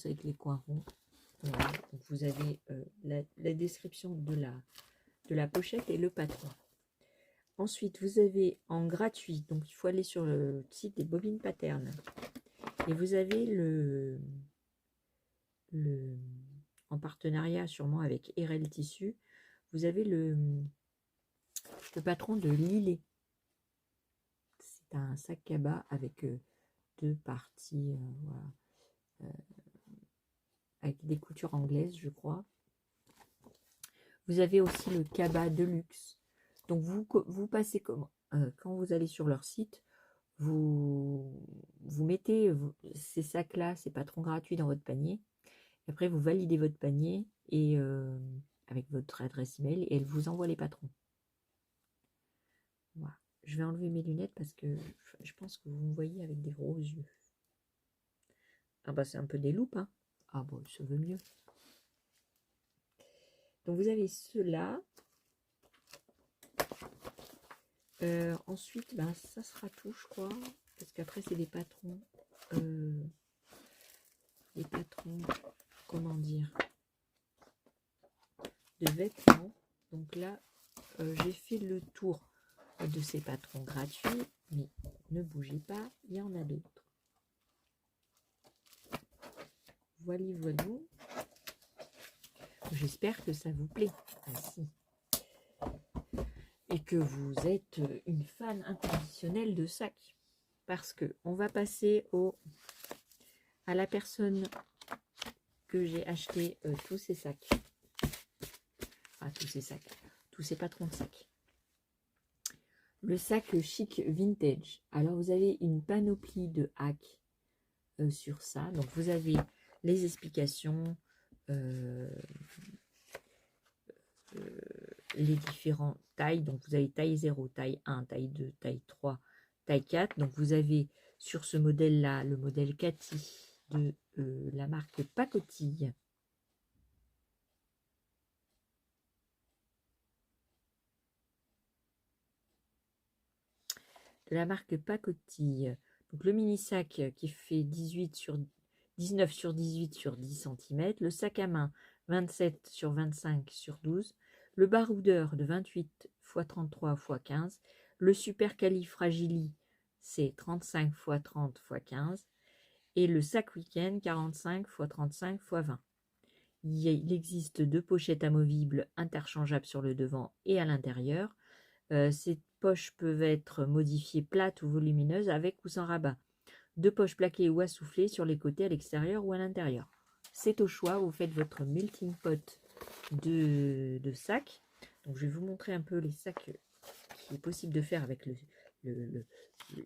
avec les coins ronds. Voilà, donc vous avez la description de la pochette et le patron. Ensuite, vous avez en gratuit, donc il faut aller sur le site des Bobines Pattern. Et vous avez en partenariat sûrement avec RL Tissu, vous avez le patron de Lillet. C'est un sac à bas avec deux parties, voilà, avec des coutures anglaises, je crois. Vous avez aussi le cabas de luxe. Donc vous passez comment quand vous allez sur leur site, vous mettez ces sacs-là, ces patrons gratuits dans votre panier. Et après, vous validez votre panier et avec votre adresse email et elle vous envoie les patrons. Voilà. Je vais enlever mes lunettes parce que je pense que vous me voyez avec des gros yeux. Ah bah c'est un peu des loupes, hein. Ah bon, ça veut mieux. Donc vous avez ceux-là. Ensuite, ben, ça sera tout, je crois. Parce qu'après, c'est des patrons. Comment dire, de vêtements. Donc là, j'ai fait le tour de ces patrons gratuits. Mais ne bougez pas, il y en a d'autres. Voilà. J'espère que ça vous plaît. Ainsi. Et que vous êtes une fan inconditionnelle de sacs. Parce que on va passer à la personne que j'ai acheté tous ces sacs. Enfin, tous ces patrons de sacs. Le sac chic vintage. Alors, vous avez une panoplie de hacks sur ça. Donc, vous avez les explications, les différentes tailles. Donc, vous avez taille 0, taille 1, taille 2, taille 3, taille 4. Donc, vous avez sur ce modèle-là, le modèle Cathy de la marque Pacotille. De la marque Pacotille. Donc, le mini sac qui fait 19 sur 18 sur 10 cm. Le sac à main 27 sur 25 sur 12. le baroudeur de 28 x 33 x 15, le supercalifragili, c'est 35 x 30 x 15, et le sac week-end 45 x 35 x 20. Il existe 2 pochettes amovibles interchangeables sur le devant et à l'intérieur. Ces poches peuvent être modifiées plates ou volumineuses avec ou sans rabat. 2 poches plaquées ou assoufflées sur les côtés, à l'extérieur ou à l'intérieur. C'est au choix, vous faites votre melting pot de sacs. Donc je vais vous montrer un peu les sacs qu'il est possible de faire avec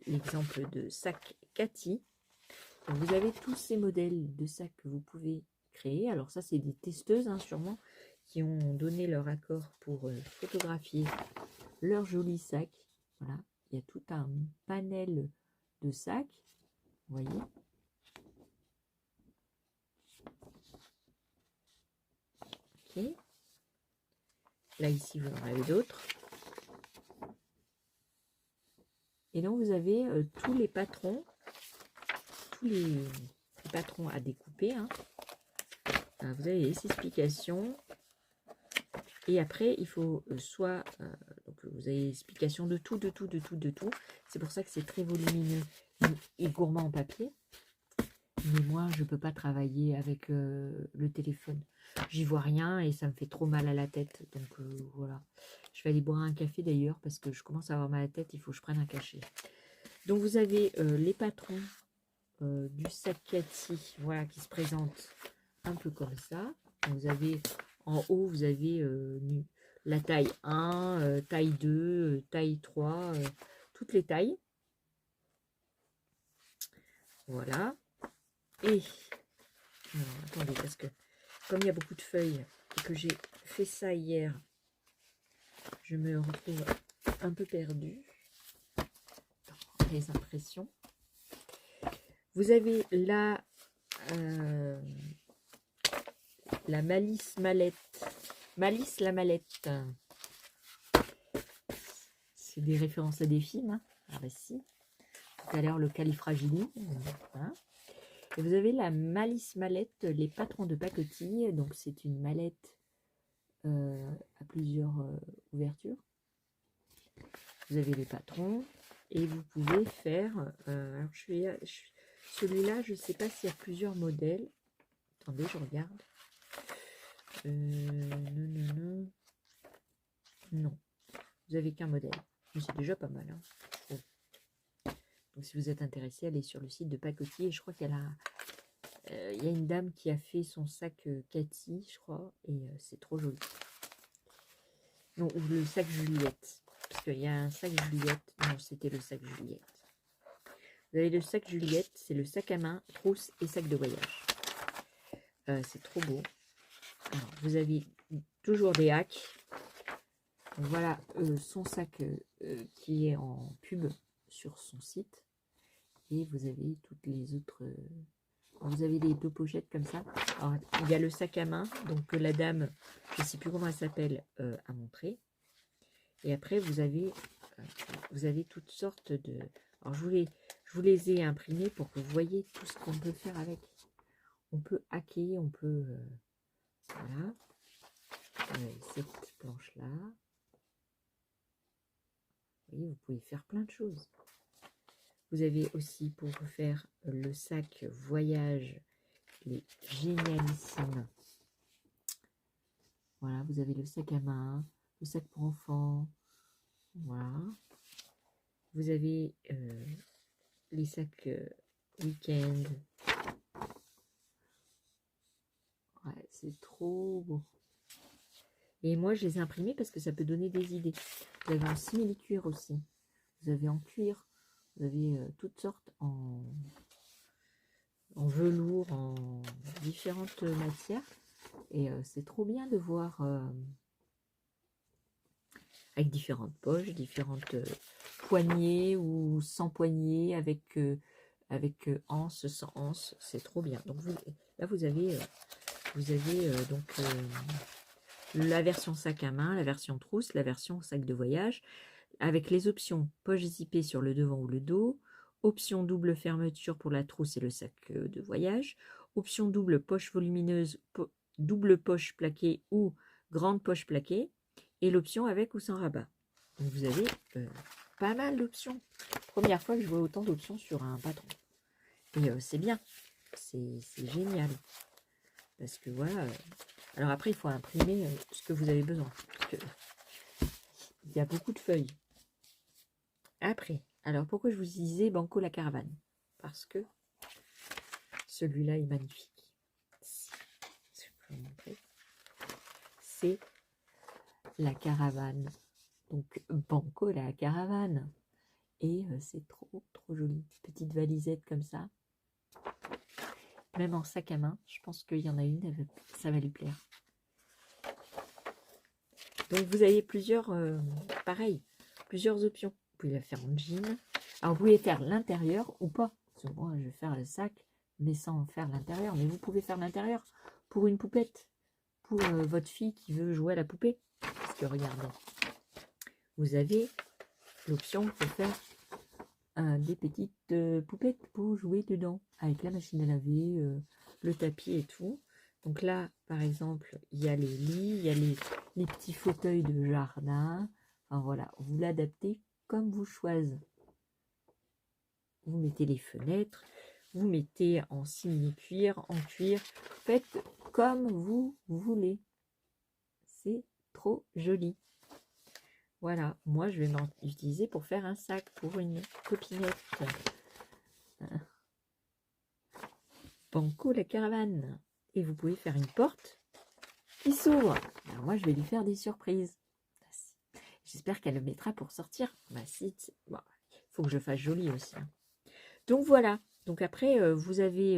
l'exemple de sac Cathy. Donc vous avez tous ces modèles de sacs que vous pouvez créer. Alors ça, c'est des testeuses sûrement qui ont donné leur accord pour photographier leur joli sac. Voilà, il y a tout un panel de sacs, vous voyez. Ok. Là ici vous en avez d'autres. Et donc vous avez tous les patrons à découper. Vous avez les explications. Et après, il faut soit... donc vous avez l'explication de tout. C'est pour ça que c'est très volumineux et gourmand en papier. Mais moi, je ne peux pas travailler avec le téléphone. J'y vois rien et ça me fait trop mal à la tête. Donc voilà. Je vais aller boire un café d'ailleurs parce que je commence à avoir mal à la tête. Il faut que je prenne un cachet. Donc vous avez les patrons du sac Cathy, voilà, qui se présentent un peu comme ça. Donc, vous avez en haut, vous avez la taille 1, taille 2, taille 3, toutes les tailles. Voilà. Et, alors, attendez, parce que comme il y a beaucoup de feuilles et que j'ai fait ça hier, je me retrouve un peu perdue dans les impressions. Vous avez la Malice la mallette. C'est des références à des films. Alors ici, tout à l'heure le califragili. Voilà. Et vous avez la Malice mallette, les patrons de pacotille. Donc c'est une mallette à plusieurs ouvertures. Vous avez les patrons et vous pouvez faire. Alors celui-là, je ne sais pas s'il y a plusieurs modèles. Attendez, je regarde. Non. Vous n'avez qu'un modèle. Mais c'est déjà pas mal. Bon. Donc si vous êtes intéressé, allez sur le site de Pacotille. Et je crois qu'il y a une dame qui a fait son sac Cathy, je crois. Et c'est trop joli. Non, ou le sac Juliette. Parce qu'il y a un sac Juliette. Non, c'était le sac Juliette. Vous avez le sac Juliette. C'est le sac à main, trousse et sac de voyage. C'est trop beau. Alors, vous avez toujours des hacks. Voilà son sac qui est en pub sur son site. Et vous avez toutes les autres... vous avez les 2 pochettes comme ça. Alors, il y a le sac à main. Donc la dame, je ne sais plus comment elle s'appelle, a montré. Et après, vous avez toutes sortes de... Alors, je vous les ai imprimés pour que vous voyez tout ce qu'on peut faire avec. On peut hacker, on peut... voilà. Cette planche-là. Vous voyez, vous pouvez faire plein de choses. Vous avez aussi pour faire le sac voyage, les génialissimes. Voilà, vous avez le sac à main, le sac pour enfants. Voilà. Vous avez les sacs week-end. Ouais, c'est trop beau. Et moi, je les ai imprimés parce que ça peut donner des idées. Vous avez en simili-cuir aussi. Vous avez en cuir. Vous avez toutes sortes en velours, en différentes matières. Et c'est trop bien de voir avec différentes poches, différentes poignées ou sans poignée, avec anse, sans anse. C'est trop bien. Donc là, vous avez donc la version sac à main, la version trousse, la version sac de voyage, avec les options poche zippée sur le devant ou le dos, option double fermeture pour la trousse et le sac de voyage, option double poche volumineuse, double poche plaquée ou grande poche plaquée, et l'option avec ou sans rabat. Donc vous avez pas mal d'options. Première fois que je vois autant d'options sur un patron. Et c'est bien, c'est génial. Parce que voilà, alors après il faut imprimer ce que vous avez besoin. Parce que il y a beaucoup de feuilles. Après, alors pourquoi je vous disais Banco la caravane? Parce que celui-là est magnifique. Je peux vous montrer. C'est la caravane. Donc Banco la caravane. Et c'est trop joli. Petite valisette comme ça. Même en sac à main. Je pense qu'il y en a une, ça va lui plaire. Donc vous avez plusieurs, pareil, plusieurs options. Vous pouvez la faire en jean. Alors vous pouvez faire l'intérieur ou pas. Parce que moi je vais faire le sac, mais sans faire l'intérieur. Mais vous pouvez faire l'intérieur pour une poupette. Pour votre fille qui veut jouer à la poupée. Parce que regardez, vous avez l'option pour faire des petites poupettes pour jouer dedans. Avec la machine à laver, le tapis et tout. Donc là, par exemple, il y a les lits, il y a les petits fauteuils de jardin. Enfin voilà, vous l'adaptez comme vous choisissez. Vous mettez les fenêtres, vous mettez en simili-cuir, en cuir. Faites comme vous voulez. C'est trop joli. Voilà, moi je vais m'en utiliser pour faire un sac pour une copinette. Banco la caravane. Et vous pouvez faire une porte qui s'ouvre. Alors moi je vais lui faire des surprises. J'espère qu'elle le mettra pour sortir. Bah si, bon, faut que je fasse joli aussi. Hein. Donc voilà. Donc après vous avez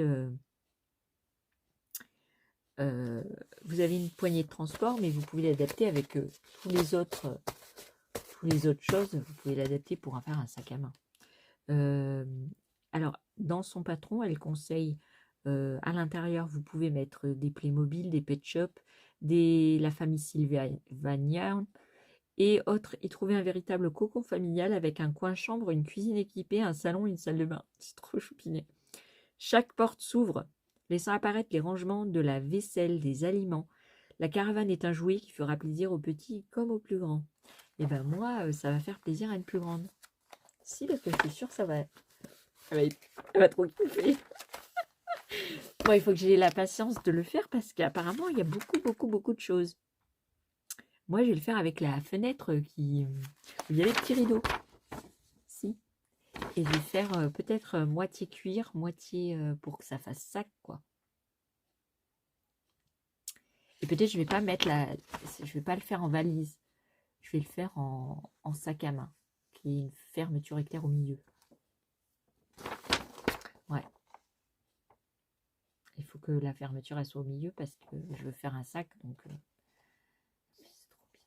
une poignée de transport, mais vous pouvez l'adapter avec tous les autres choses. Vous pouvez l'adapter pour en faire un sac à main. Alors dans son patron, elle conseille à l'intérieur, vous pouvez mettre des Playmobil, des Pet Shop, la famille Sylvania et autres, et trouver un véritable cocon familial avec un coin chambre, une cuisine équipée, un salon, une salle de bain. C'est trop choupiné. Chaque porte s'ouvre, laissant apparaître les rangements de la vaisselle, des aliments. La caravane est un jouet qui fera plaisir aux petits comme aux plus grands. Et ben moi, ça va faire plaisir à une plus grande. Si, parce que je suis sûre que elle va trop kiffer. Bon, il faut que j'ai la patience de le faire parce qu'apparemment, il y a beaucoup de choses. Moi, je vais le faire avec la fenêtre où il y a les petits rideaux. Si. Et je vais faire peut-être moitié cuir, moitié pour que ça fasse sac, quoi. Et peut-être je vais pas mettre je vais pas le faire en valise. Je vais le faire en sac à main, qui est une fermeture éclair au milieu. Ouais. Il faut que la fermeture elle soit au milieu parce que je veux faire un sac, donc c'est trop bien.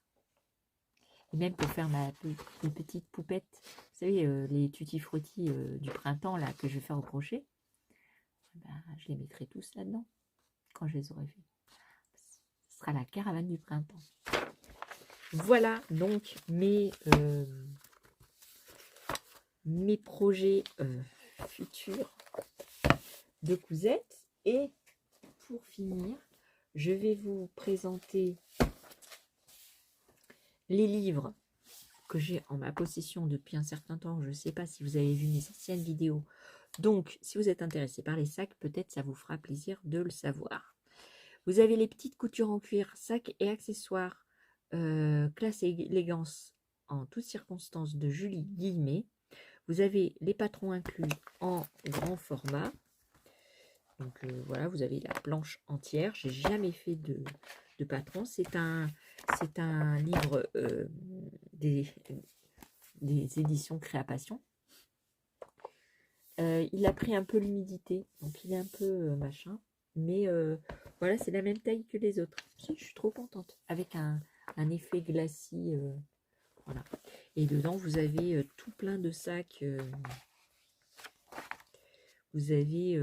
Et même pour faire mes petites poupettes, vous savez, les tutti frutti du printemps là que je vais faire au crochet, ben, je les mettrai tous là-dedans quand je les aurai fait. Ce sera la caravane du printemps. Voilà donc mes projets futurs de cousettes. Et pour finir, je vais vous présenter les livres que j'ai en ma possession depuis un certain temps. Je ne sais pas si vous avez vu mes anciennes vidéos. Donc, si vous êtes intéressé par les sacs, peut-être ça vous fera plaisir de le savoir. Vous avez les petites coutures en cuir, sacs et accessoires, classe et élégance en toutes circonstances de Julie Guillemet. Vous avez les patrons inclus en grand format. Donc voilà, vous avez la planche entière. J'ai jamais fait de patron. C'est un livre des éditions Créapassion. Il a pris un peu l'humidité, donc il est un peu machin. Mais voilà, c'est la même taille que les autres. Je suis trop contente. Avec un effet glacis. Voilà. Et dedans, vous avez tout plein de sacs. Vous avez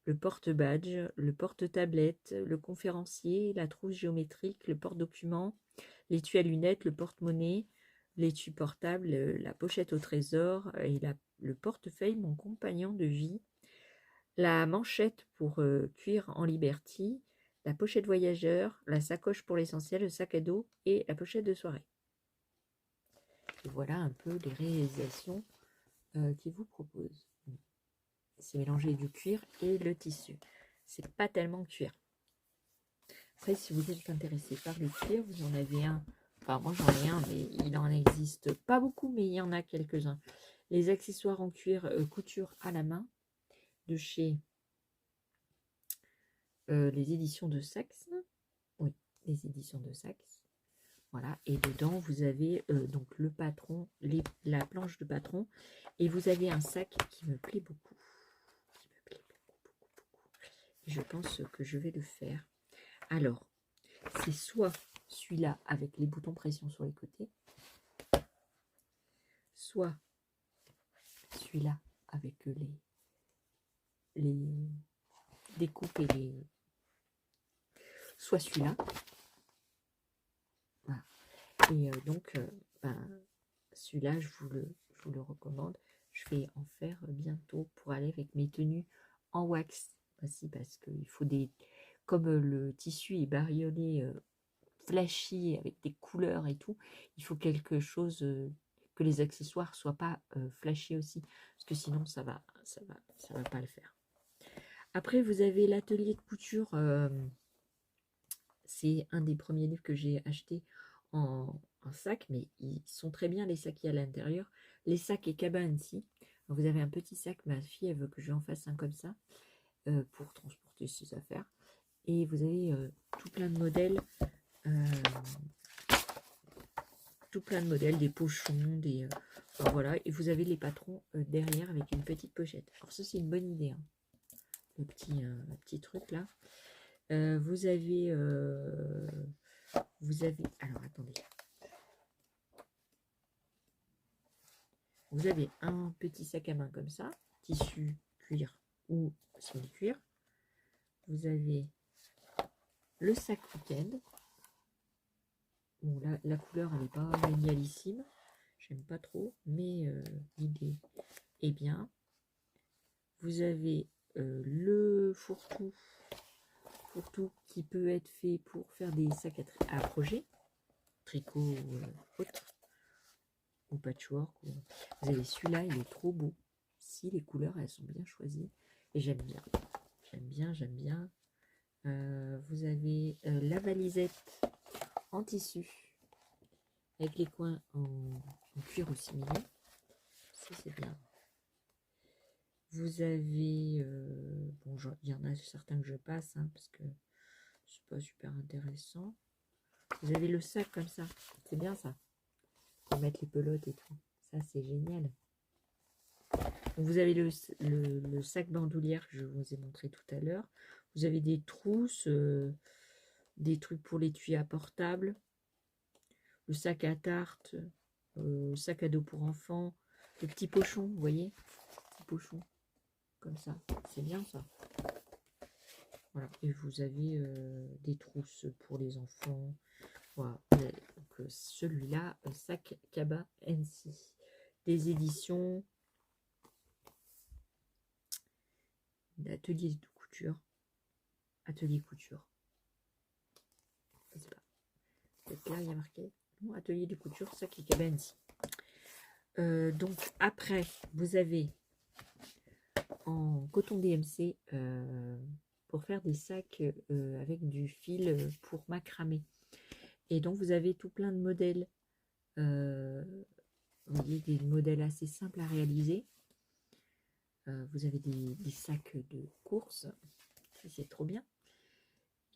le porte-badge, le porte-tablette, le conférencier, la trousse géométrique, le porte-document, l'étui à lunettes, le porte-monnaie, l'étui portable, la pochette au trésor et le portefeuille, mon compagnon de vie, la manchette pour cuir en Liberty, la pochette voyageur, la sacoche pour l'essentiel, le sac à dos et la pochette de soirée. Et voilà un peu les réalisations qu'ils vous proposent. C'est mélanger du cuir et le tissu. C'est pas tellement cuir. Après, si vous êtes intéressé par le cuir, vous en avez un. Enfin, moi j'en ai un, mais il en existe pas beaucoup, mais il y en a quelques-uns. Les accessoires en cuir couture à la main de chez les éditions de Saxe. Oui, les éditions de Saxe. Voilà, et dedans vous avez donc le patron, la planche de patron, et vous avez un sac qui me plaît beaucoup. Qui me plaît beaucoup. Et je pense que je vais le faire. Alors, c'est soit celui-là avec les boutons pression sur les côtés, soit celui-là avec les découpes et les... soit celui-là. Voilà. Et donc, celui-là, je vous le recommande. Je vais en faire bientôt pour aller avec mes tenues en wax. Aussi parce qu'il faut des... Comme le tissu est bariolé, flashy, avec des couleurs et tout, il faut quelque chose... que les accessoires soient pas flashy aussi. Parce que sinon, ça va pas le faire. Après, vous avez l'atelier de couture. C'est un des premiers livres que j'ai acheté en sac, mais ils sont très bien les sacs qu'il y a à l'intérieur. Les sacs et cabas aussi. Vous avez un petit sac, ma fille elle veut que je en fasse un comme ça pour transporter ses affaires. Et vous avez tout plein de modèles, des pochons, des enfin, voilà. Et vous avez les patrons derrière avec une petite pochette. Alors ça c'est une bonne idée, hein. Le petit truc là. Vous avez alors attendez. Vous avez un petit sac à main comme ça, tissu, cuir ou semi-cuir. Vous avez le sac week-end. Bon, là, la couleur, elle n'est pas génialissime. J'aime pas trop, mais l'idée est bien. Vous avez le fourre-tout qui peut être fait pour faire des sacs à projet, tricot ou autre, ou patchwork. Vous avez celui-là, il est trop beau. Si les couleurs, elles sont bien choisies. Et j'aime bien. J'aime bien. Vous avez la valisette en tissu avec les coins en cuir aussi mignon. Ça, c'est bien. Vous avez... bon, il y en a certains que je passe, hein, parce que c'est pas super intéressant. Vous avez le sac comme ça. C'est bien ça. Pour mettre les pelotes et tout. Ça, c'est génial. Donc, vous avez le sac bandoulière que je vous ai montré tout à l'heure. Vous avez des trousses, des trucs pour les tuyaux portables, le sac à tarte, sac à dos pour enfants, le petit pochon, vous voyez, petit pochon, comme ça. C'est bien ça. Voilà. Et vous avez des trousses pour les enfants. Voilà. Donc celui-là, sac Kaba NC. Des éditions d'atelier de couture. Atelier couture. Je sais pas. Peut-être là, il y a marqué. Non, atelier de couture, sac Kaba NC. Donc après, vous avez en coton DMC pour faire des sacs avec du fil pour macramé. Et donc vous avez tout plein de modèles. Vous voyez, des modèles assez simples à réaliser. Vous avez des sacs de course. C'est trop bien.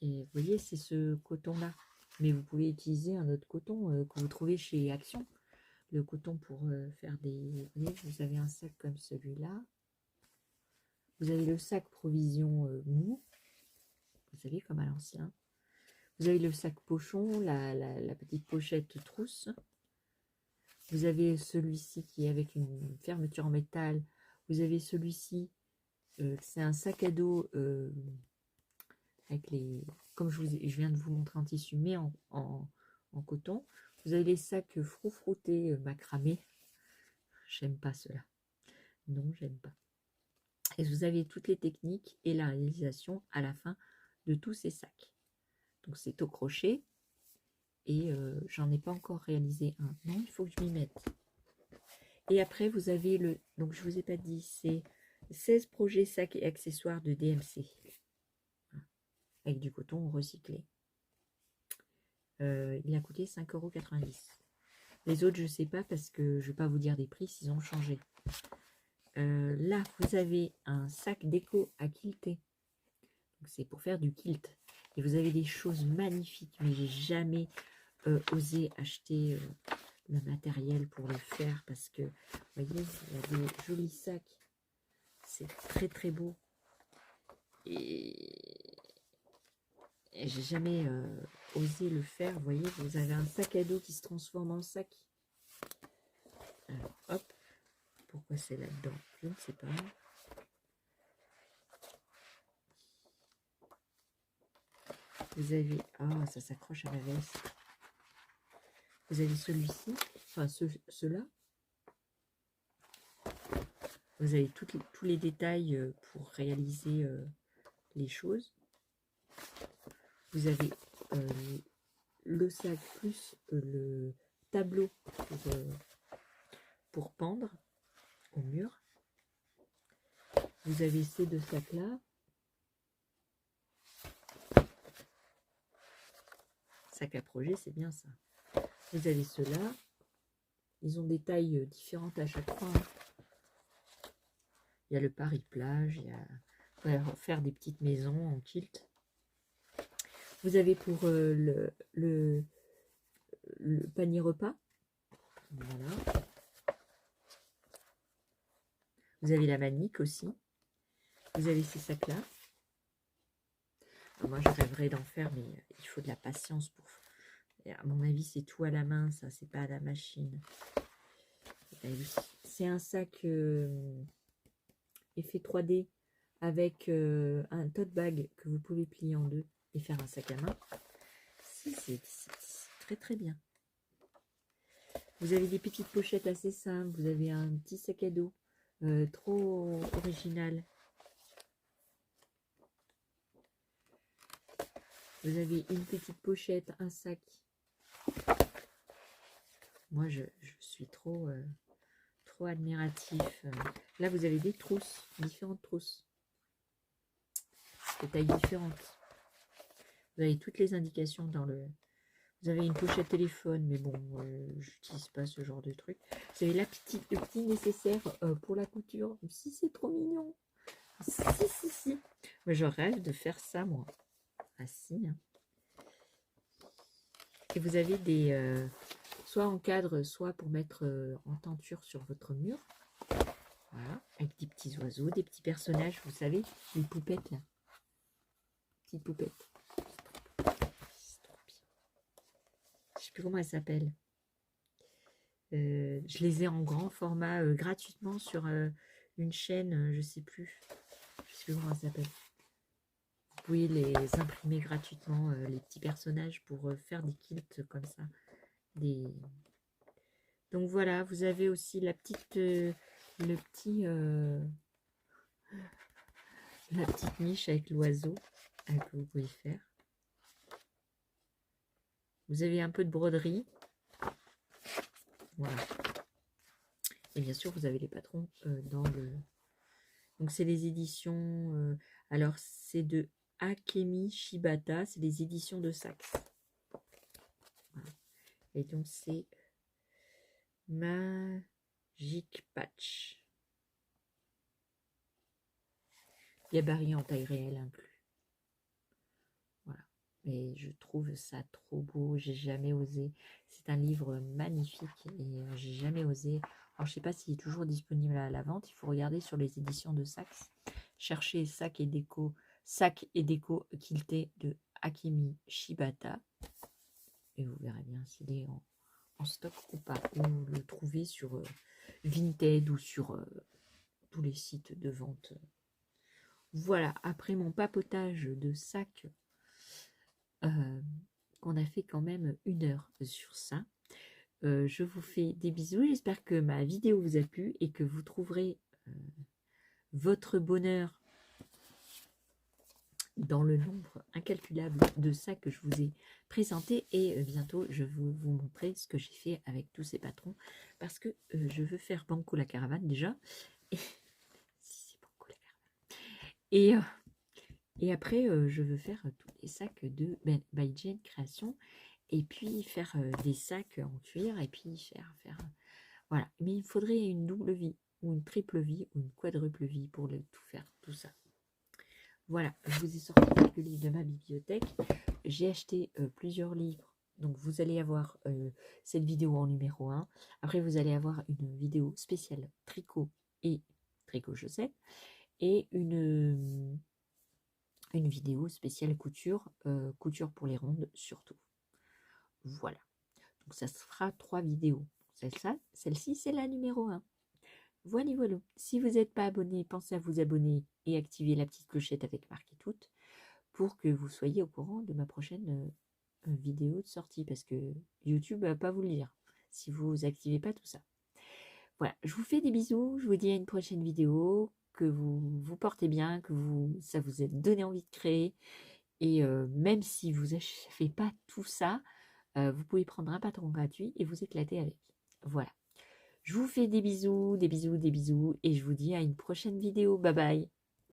Et vous voyez, c'est ce coton-là. Mais vous pouvez utiliser un autre coton que vous trouvez chez Action. Le coton pour faire des... Vous voyez, vous avez un sac comme celui-là. Vous avez le sac provision mou. Vous savez, comme à l'ancien. Vous avez le sac pochon, la petite pochette trousse. Vous avez celui-ci qui est avec une fermeture en métal. Vous avez celui-ci, c'est un sac à dos avec les... Comme je viens de vous montrer en tissu, mais en coton. Vous avez les sacs froufroutés macramé. J'aime pas cela. Non, j'aime pas. Et vous avez toutes les techniques et la réalisation à la fin de tous ces sacs. Donc c'est au crochet. Et j'en ai pas encore réalisé un. Non, il faut que je m'y mette. Et après, vous avez le... Donc je vous ai pas dit, c'est 16 projets sacs et accessoires de DMC. Avec du coton recyclé. Il a coûté 5,90 €. Les autres, je sais pas parce que je vais pas vous dire des prix s'ils ont changé. Là, vous avez un sac déco à quilter. C'est pour faire du kilt. Et vous avez des choses magnifiques, mais j'ai jamais osé acheter le matériel pour le faire parce que, vous voyez, il y a des jolis sacs. C'est très très beau. Et j'ai jamais osé le faire. Vous voyez, vous avez un sac à dos qui se transforme en sac. Alors, hop. Pourquoi c'est là-dedans? Je ne sais pas. Vous avez... Ah, ça s'accroche à la veste. Vous avez celui-ci. Enfin, ceux-là. Vous avez tous les détails pour réaliser les choses. Vous avez le sac plus le tableau pour pendre au mur. Vous avez ces deux sacs-là. Sac à projet, c'est bien ça. Vous avez ceux-là. Ils ont des tailles différentes à chaque fois. Il y a le Paris-Plage, il y a... On va faire des petites maisons en kilt. Vous avez pour le panier repas. Voilà. Vous avez la manique aussi. Vous avez ces sacs-là. Moi, je rêverais d'en faire, mais il faut de la patience pour... Et à mon avis, c'est tout à la main, ça. C'est pas à la machine. C'est un sac effet 3D avec un tote bag que vous pouvez plier en deux et faire un sac à main. C'est très très bien. Vous avez des petites pochettes assez simples. Vous avez un petit sac à dos trop original. Vous avez une petite pochette, un sac. Moi, je suis trop admiratif. Là, vous avez des trousses, différentes trousses. De tailles différentes. Vous avez toutes les indications dans le... Vous avez une pochette téléphone, mais bon, j'utilise pas ce genre de truc. Vous avez le petit nécessaire pour la couture. Si, c'est trop mignon. Si. Mais je rêve de faire ça, moi. Ah si. Hein. Et vous avez des... soit en cadre, soit pour mettre en tenture sur votre mur. Voilà. Avec des petits oiseaux, des petits personnages, vous savez, les poupettes, là. Petites poupettes. C'est trop bien. Je sais plus comment elles s'appellent. Je les ai en grand format gratuitement sur une chaîne, je sais plus comment elle s'appelle. Vous pouvez les imprimer gratuitement, les petits personnages, pour faire des kilts comme ça. Donc voilà, vous avez aussi la petite niche avec l'oiseau que vous pouvez faire. Vous avez un peu de broderie. Voilà. Et bien sûr, vous avez les patrons dans le... Donc, c'est les éditions... alors, c'est de Akemi Shibata. C'est les éditions de Saxe. Voilà. Et donc, c'est Magic Patch. Gabarit en taille réelle inclus. Voilà. Et je trouve ça trop beau. J'ai jamais osé. C'est un livre magnifique et j'ai jamais osé... Alors, je ne sais pas s'il est toujours disponible à la vente. Il faut regarder sur les éditions de Saxe. Cherchez sac et déco quilté de Akemi Shibata. Et vous verrez bien s'il est en stock ou pas. Ou le trouver sur Vinted ou sur tous les sites de vente. Voilà, après mon papotage de sac, qu'on a fait quand même 1 heure sur ça. Je vous fais des bisous, j'espère que ma vidéo vous a plu et que vous trouverez votre bonheur dans le nombre incalculable de sacs que je vous ai présentés. Et bientôt, je vais vous montrer ce que j'ai fait avec tous ces patrons. Parce que je veux faire Banco la caravane déjà. Et, si c'est Banco la caravane. Et après, je veux faire tous les sacs de by Jane Création. Et puis faire des sacs en cuir. Et puis faire voilà. Mais il faudrait une double vie, ou une triple vie, ou une quadruple vie pour tout faire, tout ça. Voilà, je vous ai sorti quelques livres de ma bibliothèque. J'ai acheté plusieurs livres. Donc vous allez avoir cette vidéo en numéro 1. Après vous allez avoir une vidéo spéciale tricot et tricot chaussette. Et une vidéo spéciale couture, couture pour les rondes surtout. Voilà. Donc ça se fera 3 vidéos. Celle-ci c'est la numéro 1. Voilà, voilà. Si vous n'êtes pas abonné, pensez à vous abonner et activer la petite clochette avec marqué toutes pour que vous soyez au courant de ma prochaine vidéo de sortie, parce que YouTube ne va pas vous le dire si vous n'activez pas tout ça. Voilà, je vous fais des bisous, je vous dis à une prochaine vidéo, que vous vous portez bien, que ça vous ait donné envie de créer, et même si vous n'achevez pas tout ça, vous pouvez prendre un patron gratuit et vous éclater avec. Voilà. Je vous fais des bisous, des bisous, des bisous, et je vous dis à une prochaine vidéo. Bye bye.